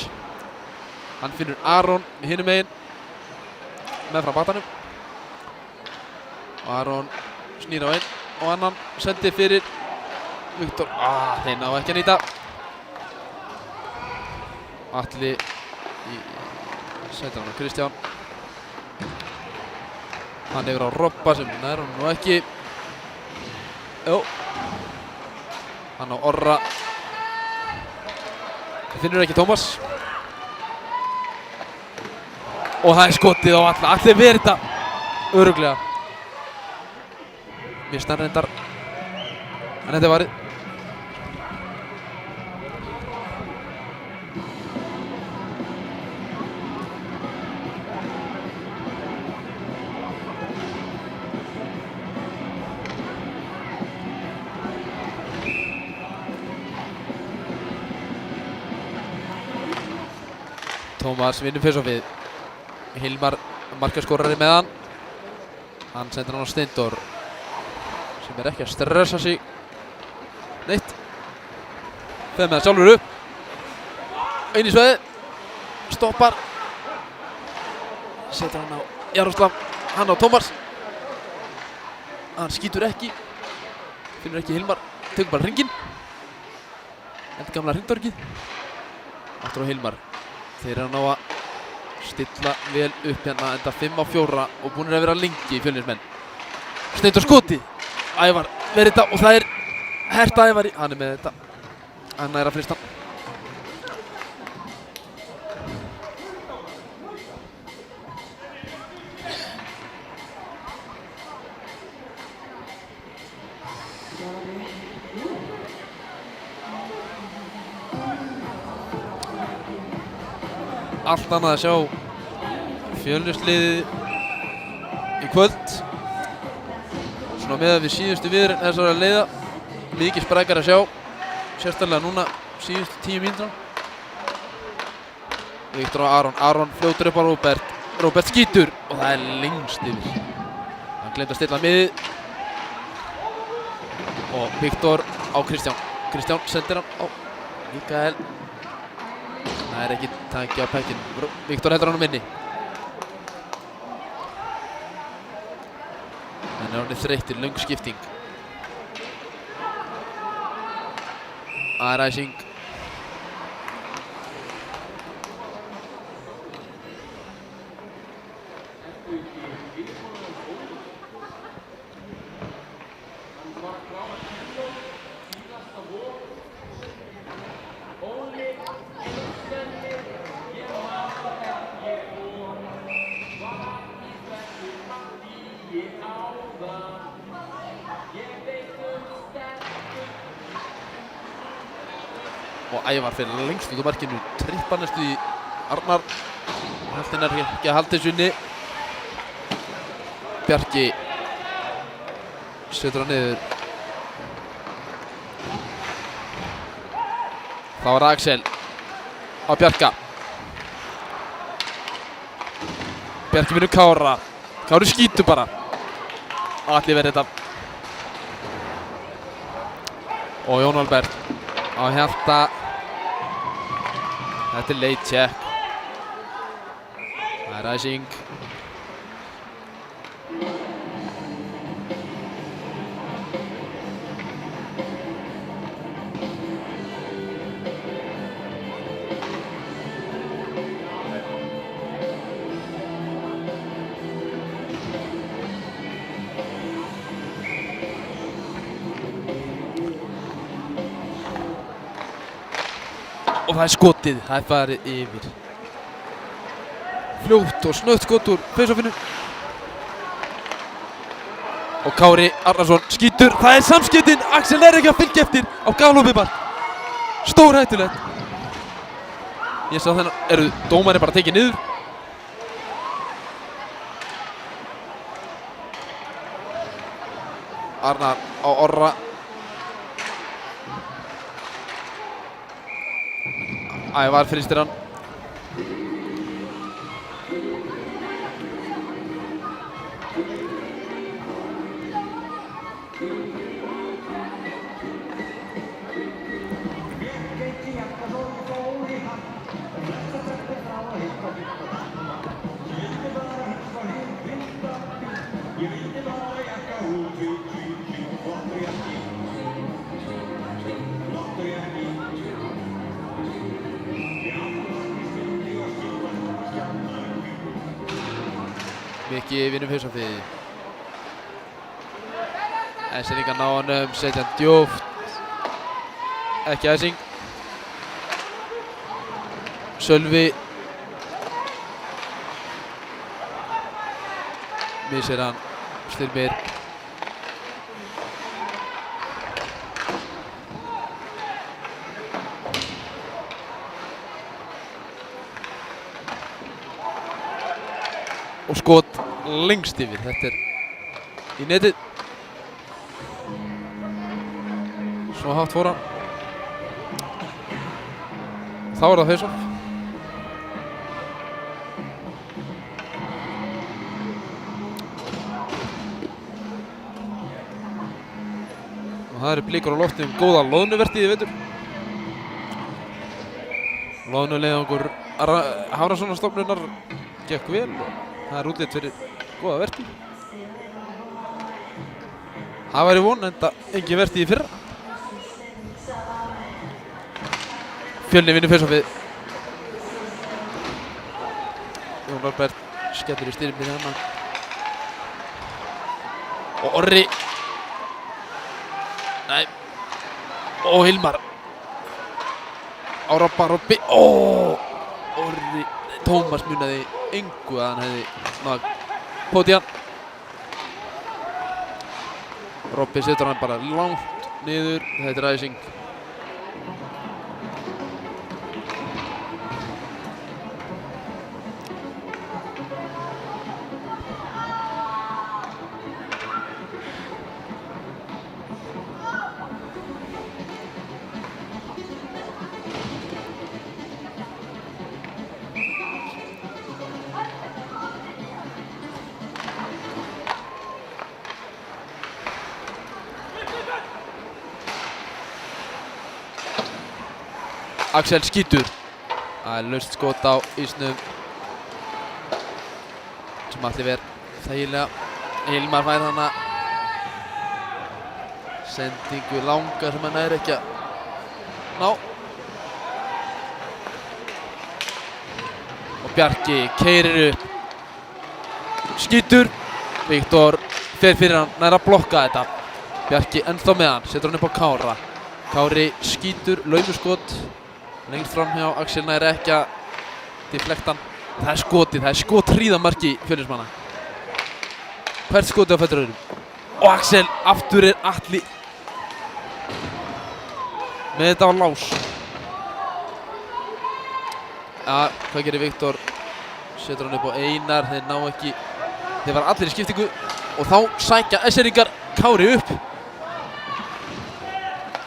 A: Hann finnur Aron hinum megin. Meðfram batanum. Aron snýr á einn og annan sendir fyrir Viktor. Þeir ná ekki að nýta. Atli í sendir hann á Kristján. Hann yfir á Robba sem nær hann nú ekki. Jó. Hann á Orra. Það finnur ekki Tómas. Og það skotið á alla. Allir verið þetta örugglega. Mér stann reyndar. En þetta er varið. Tómas vinnur face-offið. Hilmar markaskorari með hann. Hann sendir hann á Steindór sem er ekki að stressa sig neitt. Feð með það sjálfur upp. Inn í sveiði. Stoppar. Setur hann á Jaroslav. Hann á Tómas. Hann skýtur ekki. Finnur ekki Hilmar. Tekur bara hringinn. Þetta gamla hringtorkið. Aftur á Hilmar. Þeir eru að ná að stilla vel upp hérna, enda 5-4 og búinir að vera lengi í Fjölnismenn. Steindór skoti. Ævar verið þetta og það er Herta Ævari. Hann er með þetta. Hann er að frista. Allt annað að sjá Fjölnisliðið í kvöld. Svona meðan við síðustu viðureign þessara leiða. Mikið sprækar að sjá. Sérstaklega núna síðustu 10 mínútur. Viktor á Aron. Aron fljótur upp á Róbert. Róbert skýtur og það er lengst yfir. Hann gleymdi að stilla miðið. Og Viktor á Kristján. Kristján sendir hann á Mikael. Það er ekki tanki á pekkinu. Viktor heldur hann inni. Hann er orðinn þreyttur, löng skipting. Æsing. Og Ævar fyrir lengst út á markinu. Trippar næstu í Arnar. Haldinn er ekki að halda þessu inni. Bjarki setur hann niður. Þá er Axel á Bjarka. Bjarki vinnur Kára. Kári skýtur bara. Allir verið þetta. Og Jón Albert á Hjalta. Þetta er late check. Það er Æsing. Og það er skotið, það er farið yfir. Fljótt og snöggt skot úr face-offinu. Og Kári Arnarsson skýtur, það er samskiptin. Axel er ekki að fylgja eftir á galoppimark. Stórhættulegt. Ég sá þennan, eru dómarnir bara tekið niður. Arnar á Orra. Ævar fristir hann. Mikki vinnur face-offið. Æseringar ná honum, setja hann djúpt. Ekki æsing. Sölvi. Missir hann. Styrmir. Og skot lengst yfir. Þetta í netið. Svo hátt fór hann. Þá það face-off. Og það blikur á lofti góða loðnuvertíð í vetur. Loðnuleiðangur Hafrannsóknastofnunar gekk vel og það útlit fyrir góða vertíð. Það væri von enda engin vertíð í fyrra. Fjölnir vinnur face-offið. Jón Albert skellir í styrmið hennar. Og Orri. Nei. Og Hilmar. Á Robbi. Orri. Tómas munaði engu að hann hefði náð pót í hann. Robbi setur hann bara langt niður. Þetta æsing. Axel skýtur. Það laust skot á ísnum sem allir verð þægilega. Hilmar fær hana. Sendingu langa sem hann ekki að ná. Og Bjarki keyrir upp. Skýtur. Viktor fer fyrir hann, nær að blokka þetta. Bjarki ennþá með hann, setur hann upp á Kára. Kári skýtur, laumuskot. Lengst fram hjá Axel nær ekki að deflekta hann. Það er skotið, það er skothríðamarki Fjölnismanna. Hvert skotið á fætur öðrum. Og Axel aftur Atli með þetta á lás. Ja, hvað gerir Viktor? Setur hann upp á Einar, þeir ná ekki. Þeir var allir í skiptingu og þá sækja Esseringar Kári upp.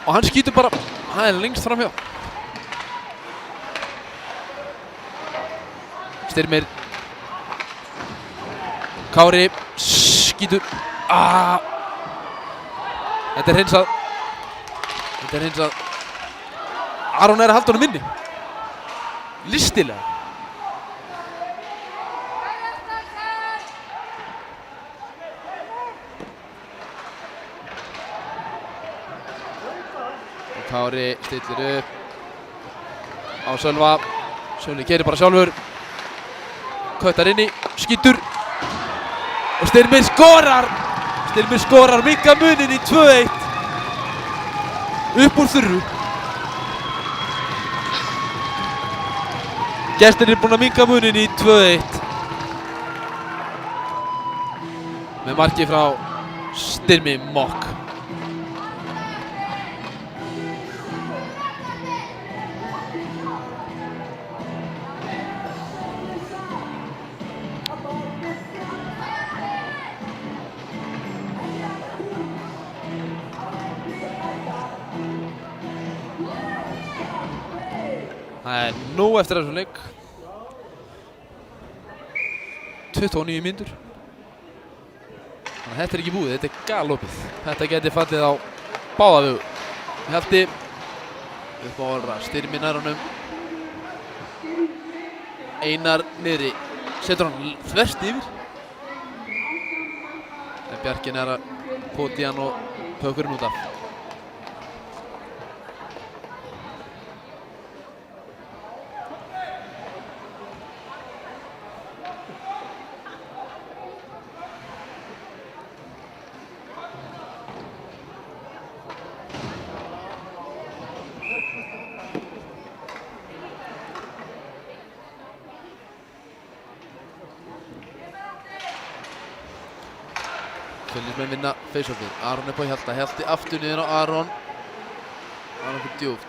A: Og hann skýtur bara, hann er lengst fram hjá. Styrmir. Kári skýtur. Þetta er hreinsað. Aron er að halda honum inni. Listilega. Og Kári stillir upp á Sölva. Sölvi keyrir bara sjálfur. Köttar inni, skýtur og Styrmir skorar! Styrmir skorar, minnka munin í 2-1 upp úr þurru. Gestirnir búin að minnka munin í 2-1 með marki frá Styrmi Mokk. Það er nóg eftir þessum leik. 29 mínútur. Þannig að þetta er ekki búið, þetta er galopið. Þetta geti fallið á báða vegu. Hjalti upp á Orra, Styrmi nær honum. Einar niðri, setur hann þvert yfir. En Bjarki nær að poti hann og pökurinn út af. Fjölnismenn vinna face-offið. Aron upp á Hjalta. Hjalti aftur niður á Aron. Aron fyrir djúpt.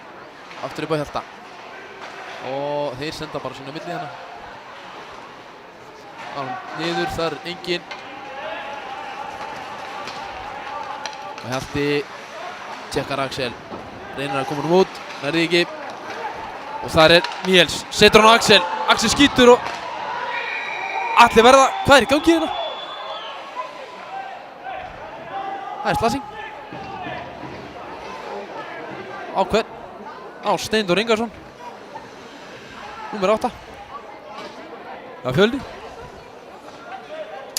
A: Aftur upp á Hjalta. Og þeir senda bara sína á milli hérna. Aron niður, þar enginn. Og Hjalti tjekkar Axel. Reynir að koma út. Nærði ekki. Og þar Níels. Setur hann á Axel. Axel skýtur og allir verða. Hvað í gangi hérna? Það slasing. Á hvern? Á Steindór Ingarsson. Númer 8. Það Fjölni.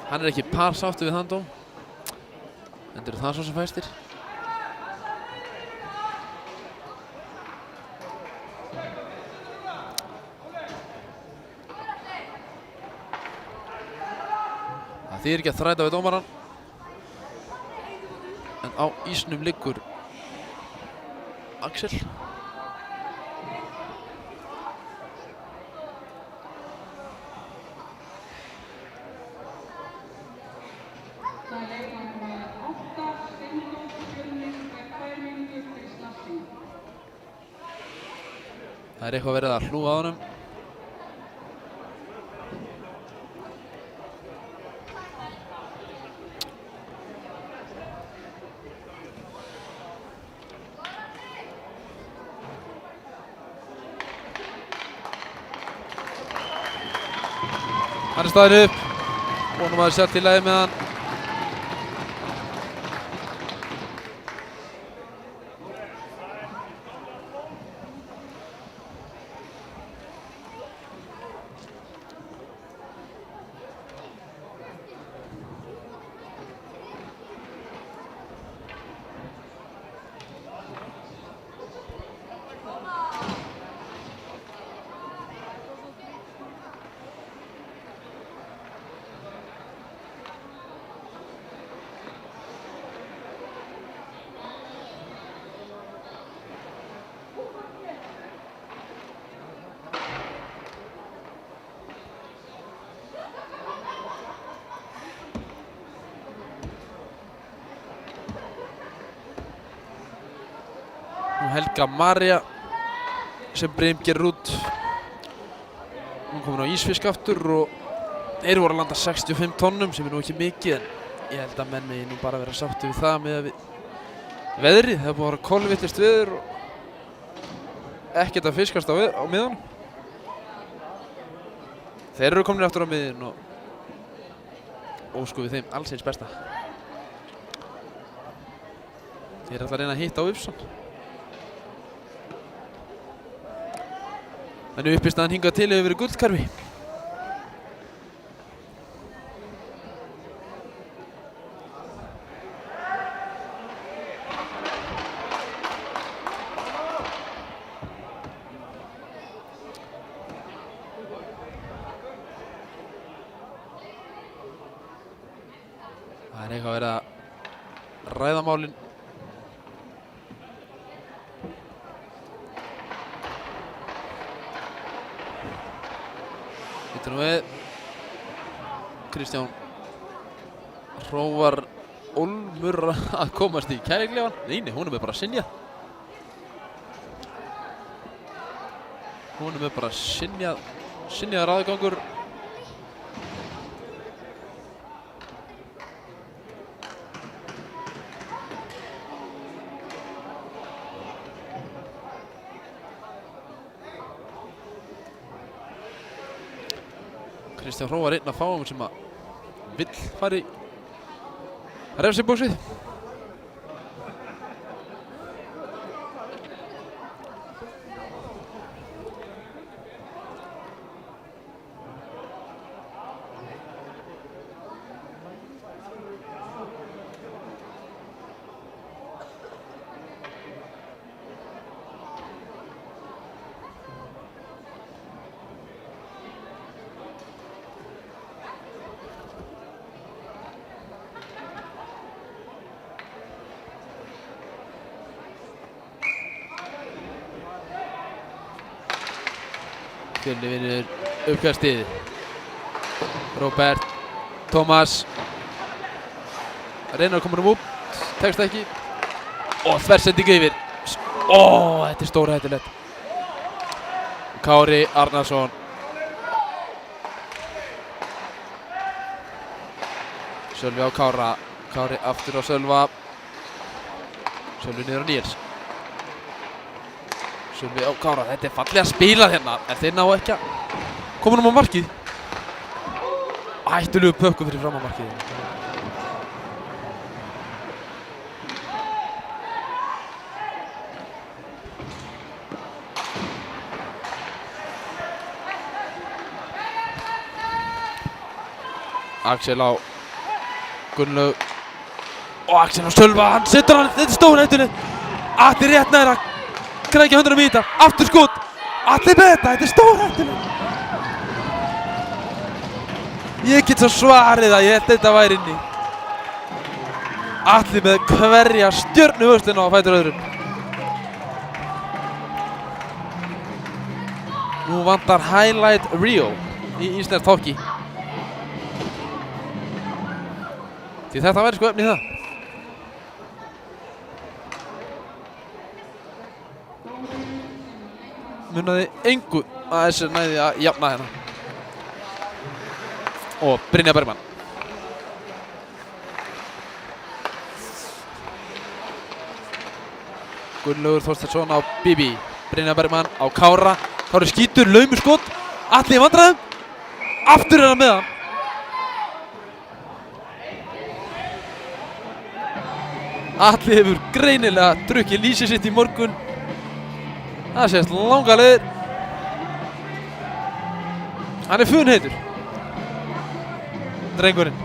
A: Hann ekki par sáttur við þann dóm. Endur það svo sem fæstir. Það þýðir ekki að þræta við dómarann. En á ísnum liggur Axel. Það eitthvað verið að hlúa á honum. Hann staðinn upp. Vonum að það sjá til lagi með hann. Helga María sem Brim gerir út. Hún komin á ísfisk aftur og þeir voru að landa 65 tonnum sem nú ekki mikið, en ég held að menn megi nú bara vera sátti við það með veðrið. Það er búið að vera kolvitlaust veður og ekkert að fiskast á miðunum. Þeir eru komin aftur á miðin og óskum við þeim alls eins besta. Þeir ætla að reyna að hitta á Upson. En uppistaðan hingað til hefur verið gullkarfi. Það eitthvað að vera að ræða málin. Við Kristján Hrófar Olmur að komast í kærleifan. Nei, honum bara synjað. Honum bara synjað ráðgangur. Kristján Hrófar einn af fáum sem að vill fara í refsibóksið. Fjölni vinnur uppkastið. Róbert Tómas reynir að koma út, tekst ekki. Og þversending yfir. Þetta stórhættulegt. Kári Arnarsson. Sölvi á Kára. Kári aftur á Sölva. Sölvi niður á Níels. Sölvi á Kára. Þetta er fallega spilað hérna. En þeir ná ekki að koma á markið. Hættulegu pökkum fyrir fram á markið. Axel á Gunnlaug og Axel á Sölva, hann setur hann, þetta er stórhættulegt. Atli rétt nær að krækja höndunum í þetta, aftur skot. Atli með þetta er stórhættulegt. Ég get svo svarið að ég held þetta væri inni. Atli með hverja stjörnuvörsluna á fætur öðrum. Nú vantar highlight reel í íslenskt hockey. Því þetta væri sko efni í það. Munaði engu að þessu næði að jafna hérna. Og Brynjar Bergmann. Gunnlaugur Þorsteinsson á Bibi. Brynjar Bergmann á Kára. Kári skýtur, laumur skot. Atli í vandræðum. Aftur er hann með hann. Atli hefur greinilega drukkið lýsið sitt í morgun. Það sést langa leiðir. Hann er funheitur. Drengurinn.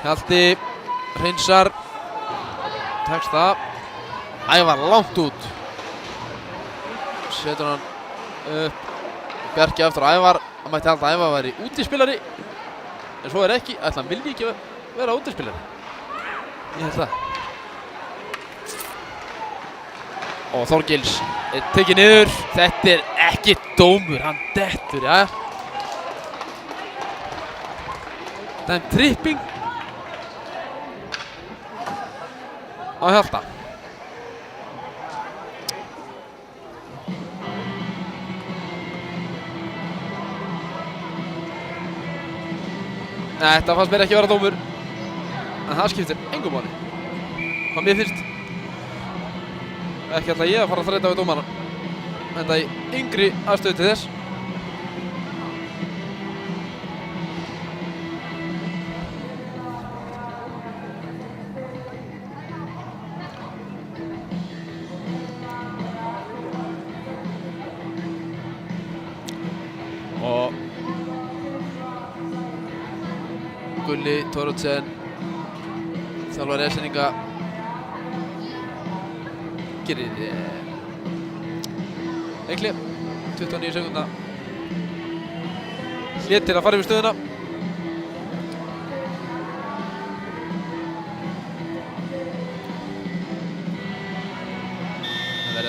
A: Hjalti hreinsar. Tekst það. Ævar langt út. Setur hann upp. Bjarki aftur á Ævar. Hann mætti halda að Ævar væri útispilari. En svo er ekki. Ætla hann vilji ekki vera útispilari. Ég held það. Og Þorgils er tekið niður. Þetta er ekki dómur. Hann dettur, jæja. Það er tripping. Á Hjalta. Þetta fannst mér ekki vera dómur. En það skiptir engum máli. Hvað mér finnst. Ekki ætla ég að fara að þræta við dómarana. Enda í yngri aðstöðu til þess. Og Gulli Thoroddsen, þjálfari Esseninga, gerir leikli 29 sekúndna hlé til að fara yfir stöðuna. Það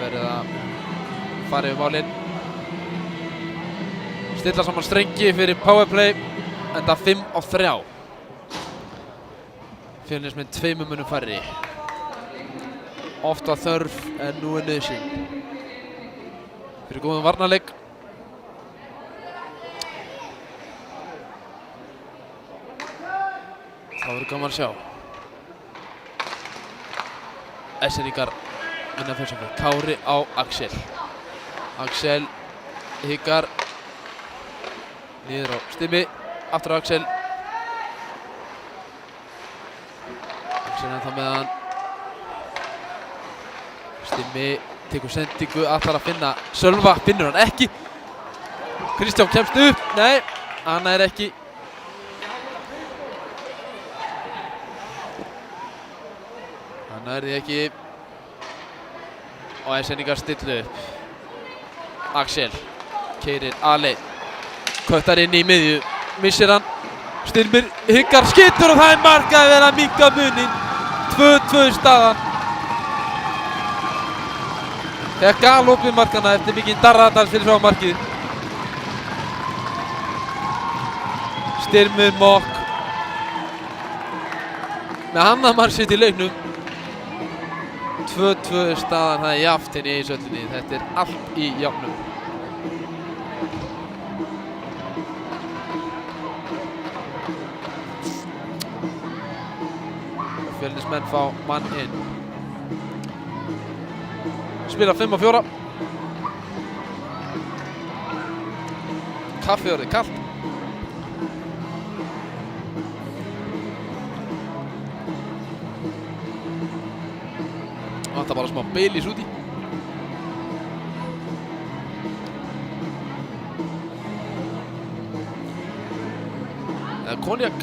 A: verið að fara yfir málin. Stilla saman strengi fyrir powerplay, enda 5-3. Fjölnismenn 2 munum færri. Oft var þörf en nú er nauðsyn. Fyrir góðum varnarleik. Það verður gaman að sjá. Esseningar vinna fyrst og Kári á Axel. Axel hikar. Niður á Stimmi, aftur á Axel. Axel ennþá með hann. Stimmi tekur sendingu, ætlar að finna Sölva, finnur hann ekki. Kristján kemst upp, nei, hann er ekki. Hann er því ekki. Og Esseningar stillu upp. Axel keyrir aleinn. Köttar inn í miðju, missir hann. Styrmir hyggar, skýtur og það mark að vera að minnka munin. 2-2 staðan. Þegar galopið markana eftir mikinn Darradal fyrir frá markið. Styrmir Mokk með annað mark sitt í leiknum. 2-2 staðan, það jafnt inn í Eiðsöllinni. Þetta allt í jafnum. Fjölnismenn fá mann inn. Spila 5-4. Kaffi orðið kalt. Vantar bara smá Baileys út í. Eða konjak.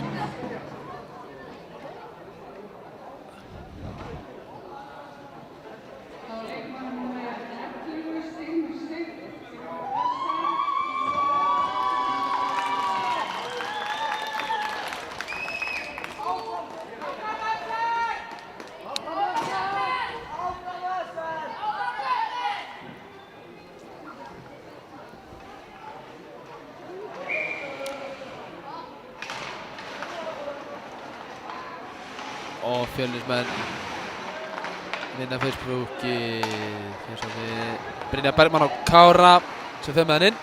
A: Og Fjölnismenn vinna fyrst brúkið. Brynjar Bergmann á Kára sem fer með hann inn.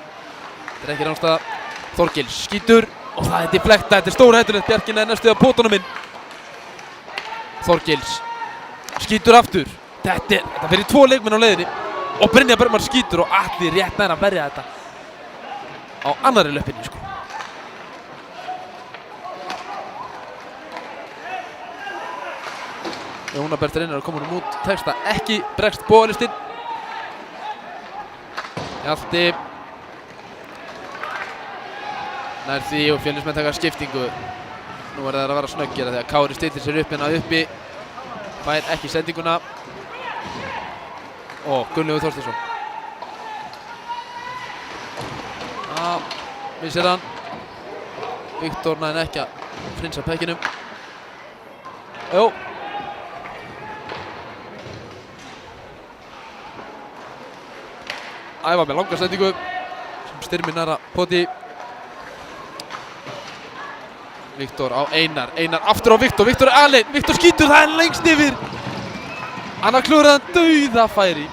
A: Þetta ekki rangstaða. Þorgils skýtur og það er deflekta. Þetta stóra hættulegt. Bjarkinn næstu á pótunum inn. Þorgils skýtur aftur. Þetta fyrir 2 leikmenn á leiðinni. Og Brynjar Bergmann skýtur og Atli rétt nær að verja þetta á annarri löppinni sko. Jónar Bertur Einar komur út, tekst það ekki, bregst bóðalistinn. Hjalti nær því og Fjölnismenn taka skiptingu. Nú verður það að vera snöggir þegar Kári stillir sér upp hérna uppi. Fær ekki sendinguna. Og Gunnlaugur Þorsteinsson. Missir hann. Viktor næði ekki að frinsa pekkinum. Jó. Ævar með langa sendingu sem Styrmir næra poti. Viktor á Einar. Einar aftur á Viktor. Viktor er aleinn. Viktor skýtur, það er lengst yfir. Annar klúraðan dauðafæri.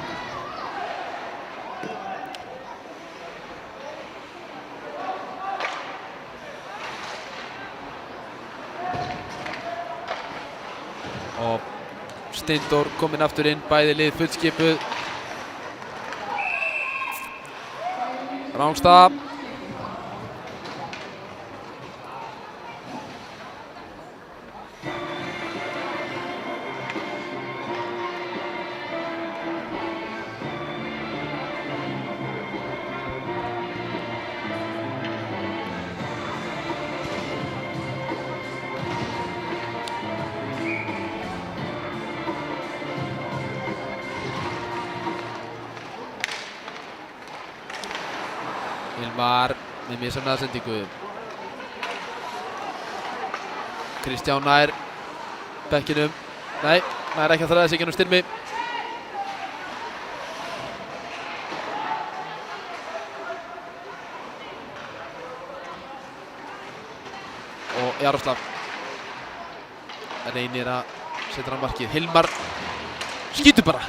A: Og Steindór kominn aftur inn, bæði lið fullskipuð. Rangstaða. Hilmar með misjafnaða sendingu. Kristján nær bekkinum. Nei, nær ekki að þræða sig gennum Styrmi. Og Jaroslav reynir að setja hann markið. Hilmar skýtur bara.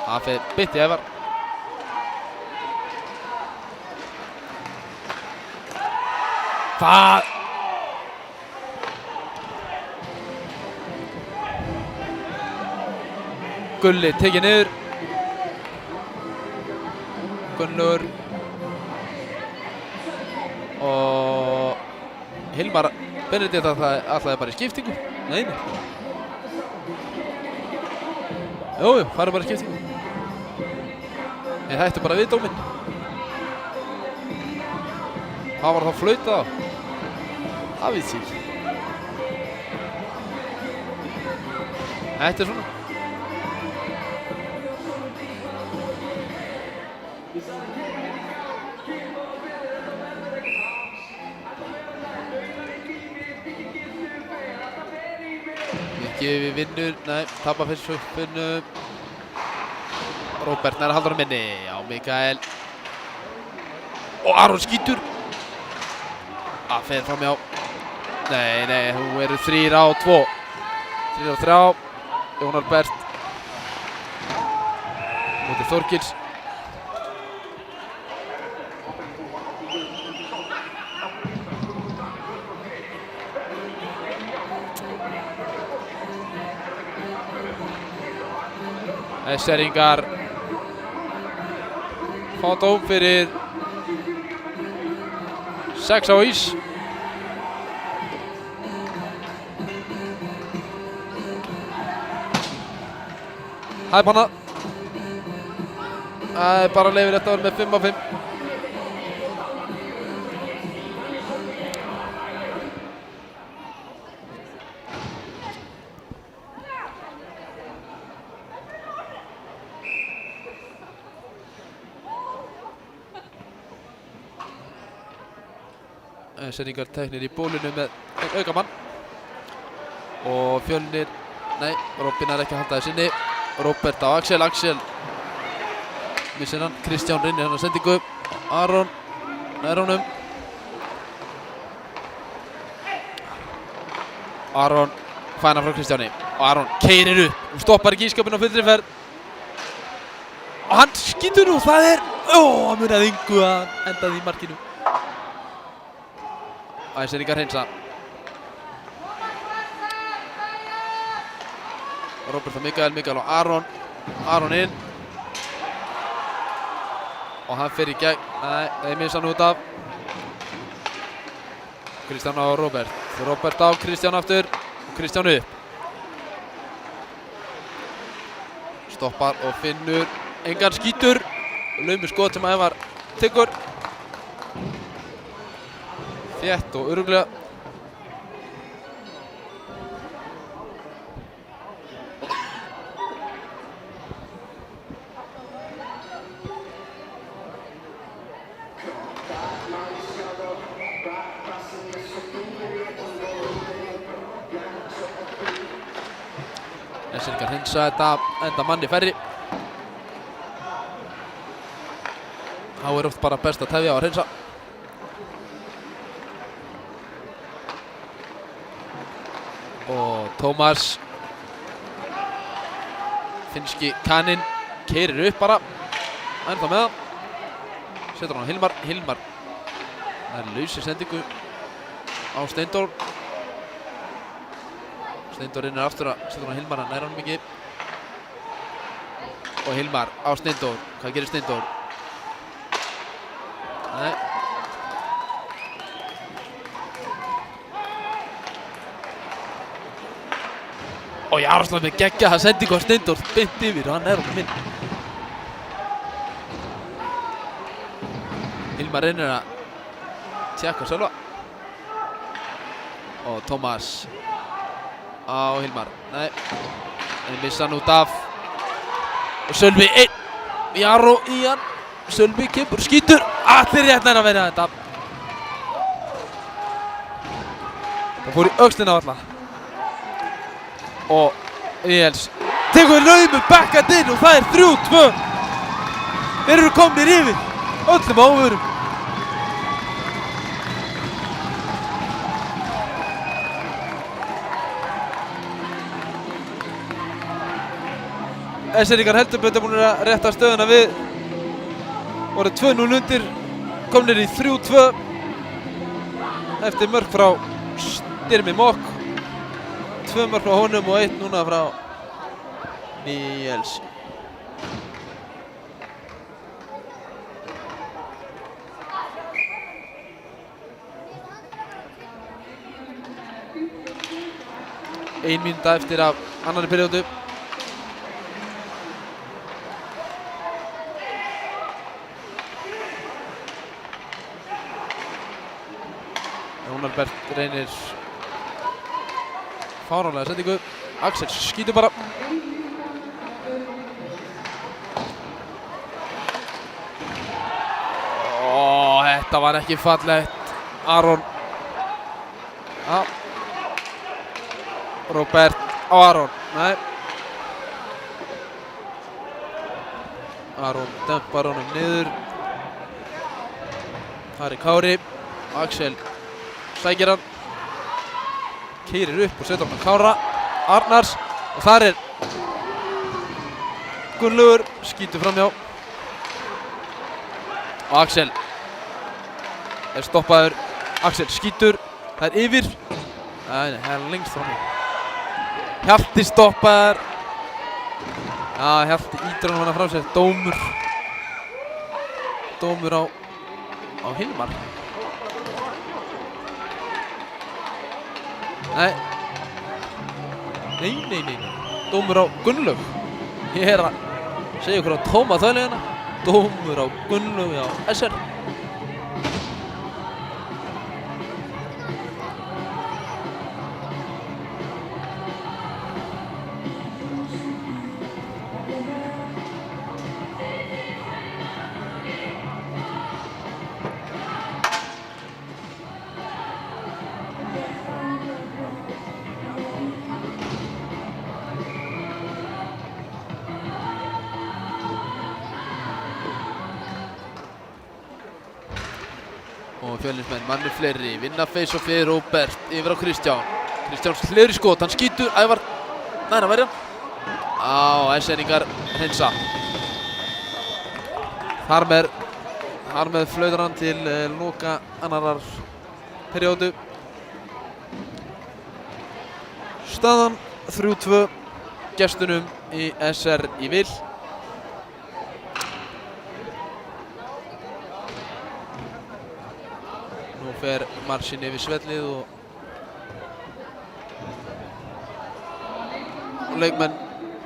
A: Það fer beint í Ævar. Það Gulli tekið niður. Gunnlaugur og Hilmar Benedikt ætlaði bara í skiptingu. Nei. Jú, farið bara í skiptingu. En það ætti bara við dóminn. Það var þá flautað á. Það veit sér. Þetta er svona. ekki við vinnur, nei, tapar fyrst uppinu. Róbert nær að halda honum inni, já, Mikael. Og Aron skýtur. Fer fram hjá. Nei, hún eru 3-2. 3-3. Jón Albert. Móti Þorgils. Esseringar fá dóm fyrir 6 á ís. Það er bannað. Það er bara leyfilegt að vera með 5 á 5. Esseringar teknir í bólinu með aukamann. Og Fjölnir, nei, Robin er ekki að halda þess inni. Róbert á Axel, Axel missir hann, Kristján reynir hann að sendingu. Aron nær honum. Aron fæna frá Kristjáni og Aron keyrir upp og stoppar ekki ískapinn á fullri ferð. Og hann skýtur nú, það er, hann munaði engu að hann endaði í markinu. Og Esseringar hreinsa. Róbert og Mikael og Aron. Aron inn. Og hann fer í gegn. Nei, þeir missa hann út af. Kristján og Róbert. Róbert á Kristján aftur. Kristján upp. Stoppar og finnur engan skítur. Laumur skot sem Ævar tekur. Þétt og örugglega. Esseringar hreinsa þetta enda manni færri. Þá er oft bara best að tefja og hreinsa. Og Tómas finnski kaninn keyrir upp bara ennþá með hann. Setur hann á Hilmar. Hilmar það er lausir sendingu á Steindór. Steindór inn aftur að setja hann á Hilmar, hann nær honum ekki. Og Hilmar á Steindór. Hvað gerir Steindór? Nei. Og Jaroslav með geggjaða sendingu á Steindór beint yfir og hann er honum inn. Hilmar reynir að tjekka sjálfa. Og Tómas á Hilmar. Nei. En missa hann út af. Og Sölvi einn. Jaró í hann. Sölvi kemur, skýtur. Allir rétt nær að verja þetta. Það fór í öxlina á alla. Og Íels tekur laumur bakkað inn og það er 3-2. Þeir eru komnir yfir öllum áförum. Esseringar heldur betur búin að rétta stöðuna við. Voru 2-0 undir, komnir í 3-2 eftir mörk frá Styrmi Mokk. 2 mörk frá honum og 1 núna frá Níels. Ein mínúta eftir af annarri periodu. Jón Albert reynir fáránlega sendingu. Axel skýtur bara. Þetta var ekki fallegt. Aron. Já. Róbert á Aron. Nei. Aron dempar honum niður. Þar Kári. Axel sækir hann. Keyrir upp og setur hann á Kára. Arnars. Og þar Gunnlaugur. Skýtur framhjá. Og Axel stoppaður. Axel skýtur. Það yfir. Nei, það lengst framhjá. Hjalti stoppaður. Já, Hjalti ítir hann hana frá sér. Dómur á Hilmar. Nei. Dómur á Gunnlaug. Ég að segja ykkur á tóma þvælegina. Dómur á Gunnlaug á SR. Og Fjölnismenn, manni fleiri, vinna face off við Róbert yfir á Kristján. Kristján hliður í skot, hann skýtur, Ævar, næna verið hann. Á, SR-ingar hreinsa. Þar með flautar hann til loka annarar periódu. Staðan 3-2 gestunum í SR í vil. Nú fer Marsin yfir svellið og leikmenn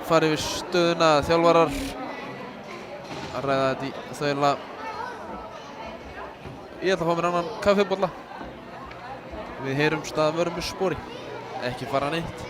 A: fara yfir stöðuna, þjálfarar að ræða þetta í þaula. Ég ætla að fá mér annan kaffibolla. Við heyrumst að vörum með spori. Ekki fara neitt.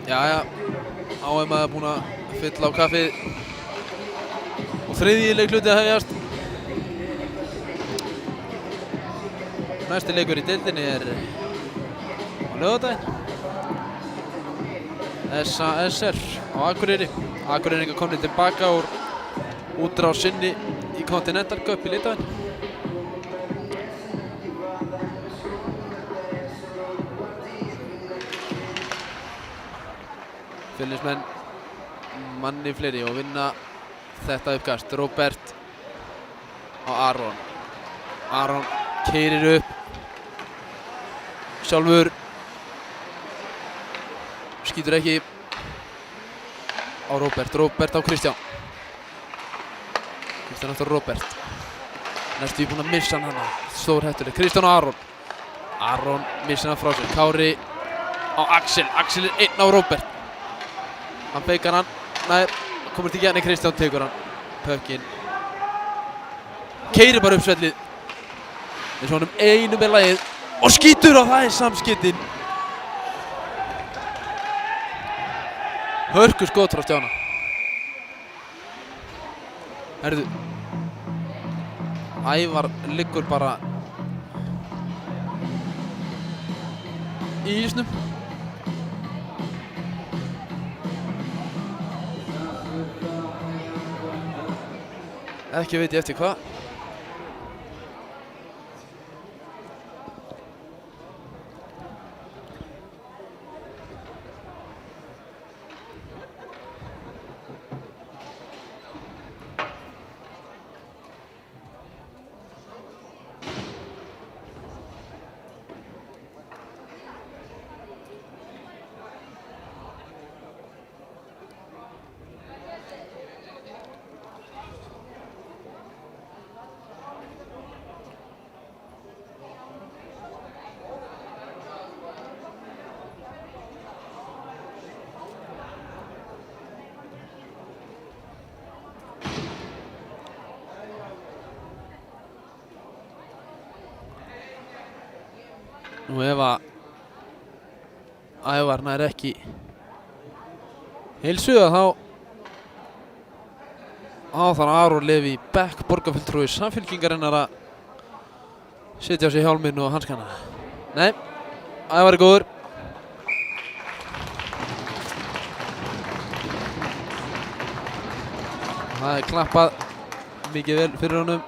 A: Jæja, HM er búinn að fylla á kaffið og þriðji leikhlutið að hefjast. Næsti leikur í deildinni er á laugardaginn. SASR á Akureyri. Akureyringar komnir tilbaka úr útrás sinni í Continental Cup í Litháen. Fjölnismenn manni fleiri og vinna þetta uppkast. Róbert á Aron. Aron keyrir upp sjálfur, skýtur ekki á Róbert. Róbert á Kristján. Kristján aftur Róbert. Næstu búinn að missa hann hana. Stór hættuleg. Kristján og Aron. Aron missa hann frá sér. Kári á Axel. Axel er einn á Róbert. Hann beikar hann. Nær. Komur til genni. Kristján tekur hann. Pökkinn. Keyrir bara upp svellið. Eins og honum einum er lagið. Og skýtur og það er samskiptin. Hörku skot frá Stjána. Herðu. Ævar liggur bara í ísnum. Ekki veit ég eftir hvað. Nú ef að Ævar nær ekki heilsu þá þarf Aron Leví Beck, borgarfulltrúi Samfylkingarinnar, að setja á sig hjálminn og hanskana. Nei, Ævar er góður. Það er klappað mikið vel fyrir honum.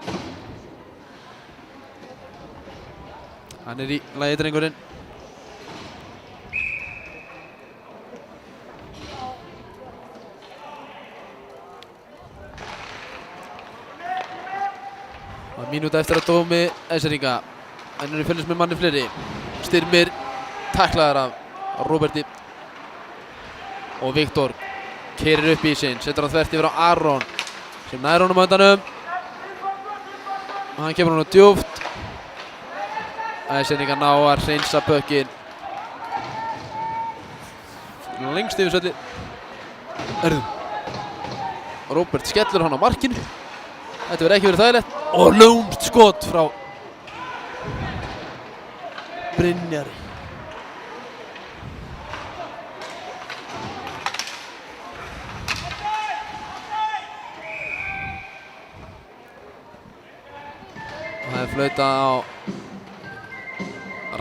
A: Hann er í lagi, drengurinn. Mínúta eftir að dómi Eskfirðinga. Hann er í fylgis með manni fleiri. Styrmir taklaðar af Róberti. Og Viktor keyrir upp í sinn. Setur hann þvert yfir á Aron sem nær honum á undanum. Hann kemur honum djúpt. Eskfirðingar ná að hreinsa pökkinn. Lengst yfir svelli. Róbert skellur hann á markinu. Þetta verður ekki verið þægilegt. Og lúmst skot frá Brynjari. Það er flautað á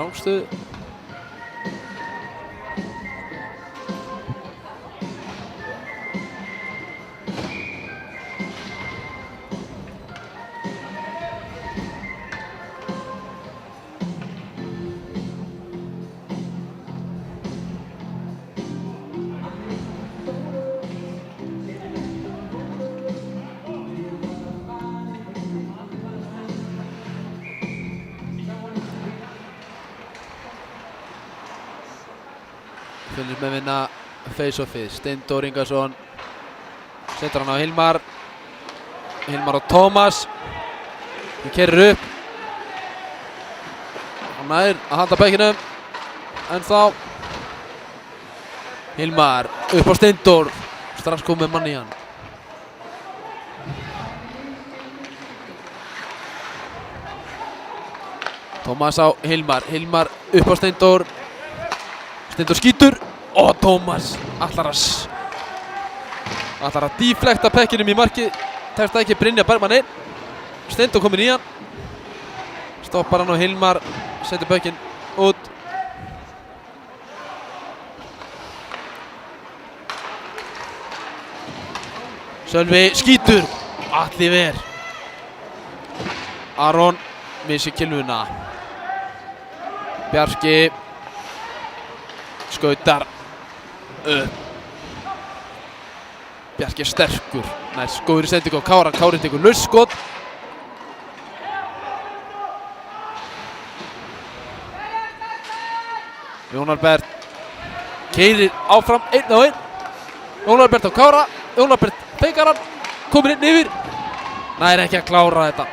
A: rangstöðu. Finnst með vinna face-offið. Steindór Ingason setur hann á Hilmar. Hilmar og Tómas. Hann keyrir upp. Hann nær að halda bekkinum. En þá Hilmar upp á Steindór. Strax komið mann í hann. Tómas á Hilmar. Hilmar upp á Steindór. Steindór skýtur og Tómas ætlar að deflekta pekkinum í markið. Tekst það ekki, Brynjar Bergmann inn. Steindór kominn í hann. Stoppar hann og Hilmar setur pekkin út. Sölvi skýtur. Atli ver. Aron missir kilvuna. Bjarki skautar upp. Bjarki er sterkur. Næst góður í sendingu á Kára. Kári tekur lausskot. Jón Albert keyrir áfram 1-1. Jón Albert á Kára. Jón Albert feikar hann. Kominn inn yfir. Nær ekki að klára þetta.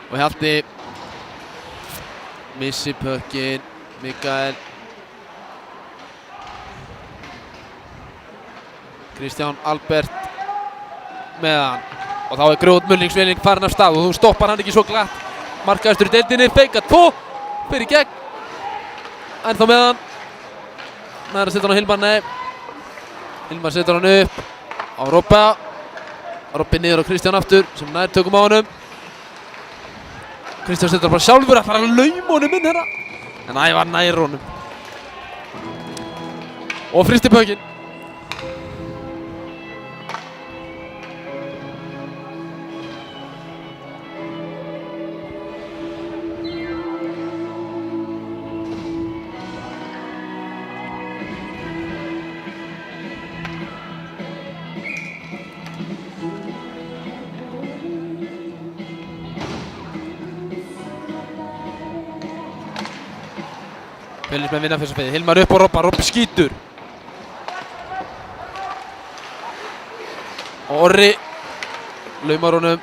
A: Og Hjalti missi pökkinn. Mikael Kristján Albert með hann. Og þá er grjótmulningsvéling farin af stað og þú stoppar hann ekki svo glatt. Markahæstur í deildinni, feika 2 fyrir í gegn. Ennþá með hann. Nær að setja hann á Hilmar, nei. Hilmar setur hann upp á Robba. Robbi niður á Kristján aftur sem nær tökum á honum. Kristján setur bara sjálfur, ætlar að lauma honum inn hérna. En Ævar nær honum. Og fristir pökkinn. Fylgismenn vinna fyrst og fyrir. Hilmar upp á Robba. Robbi skýtur. Og Orri laumar honum.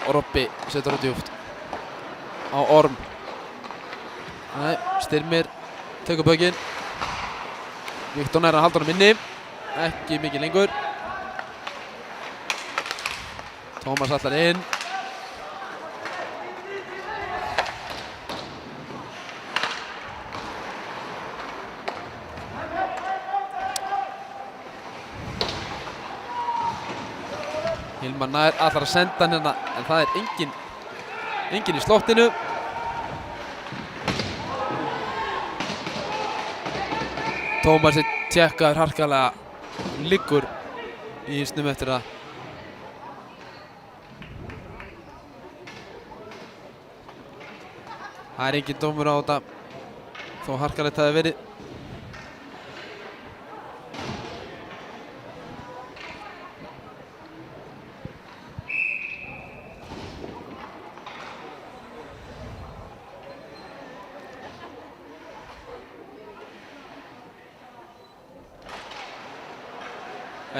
A: Og Robbi setur hann djúpt á Orm. Nei, Styrmir tekur pökkinn. Viktor nær að halda honum inni. Ekki mikið lengur. Tómas allar inn. Hilmar nær allar að senda hann hérna, en það er engin í slottinu. Tómas er tjekkaður harkalega, liggur í ísnum eftir það. Það er engin dómur á þetta, þó harkalegt það hefði verið.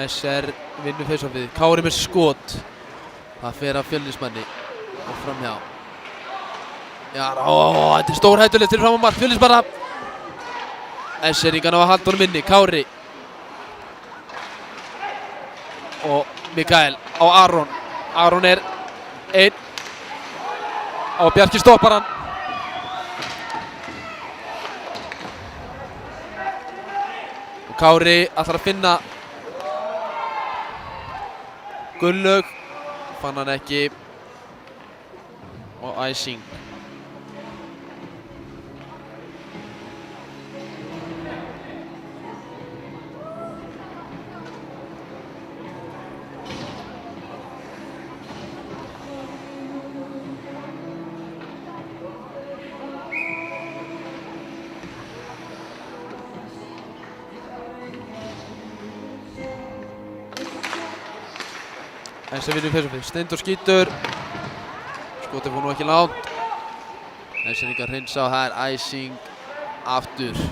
A: SR vinnur face-offið, Kári með skot. Það fer af Fjölnismanni og framhjá. Já, þetta er stórhættulegt til fram á mark Fjölnismanna. SR-ingan á að halda honum inni, Kári. Og Mikael á Aron. Aron er einn. Og Bjarki stoppar hann. Og Kári ætlar að finna Gunnlaug, fann hann ekki, og æsing. SR vinnur face-offið, Steindór skýtur. Skotið fór nú ekki langt. SR-ingar hreinsa og það er æsing aftur.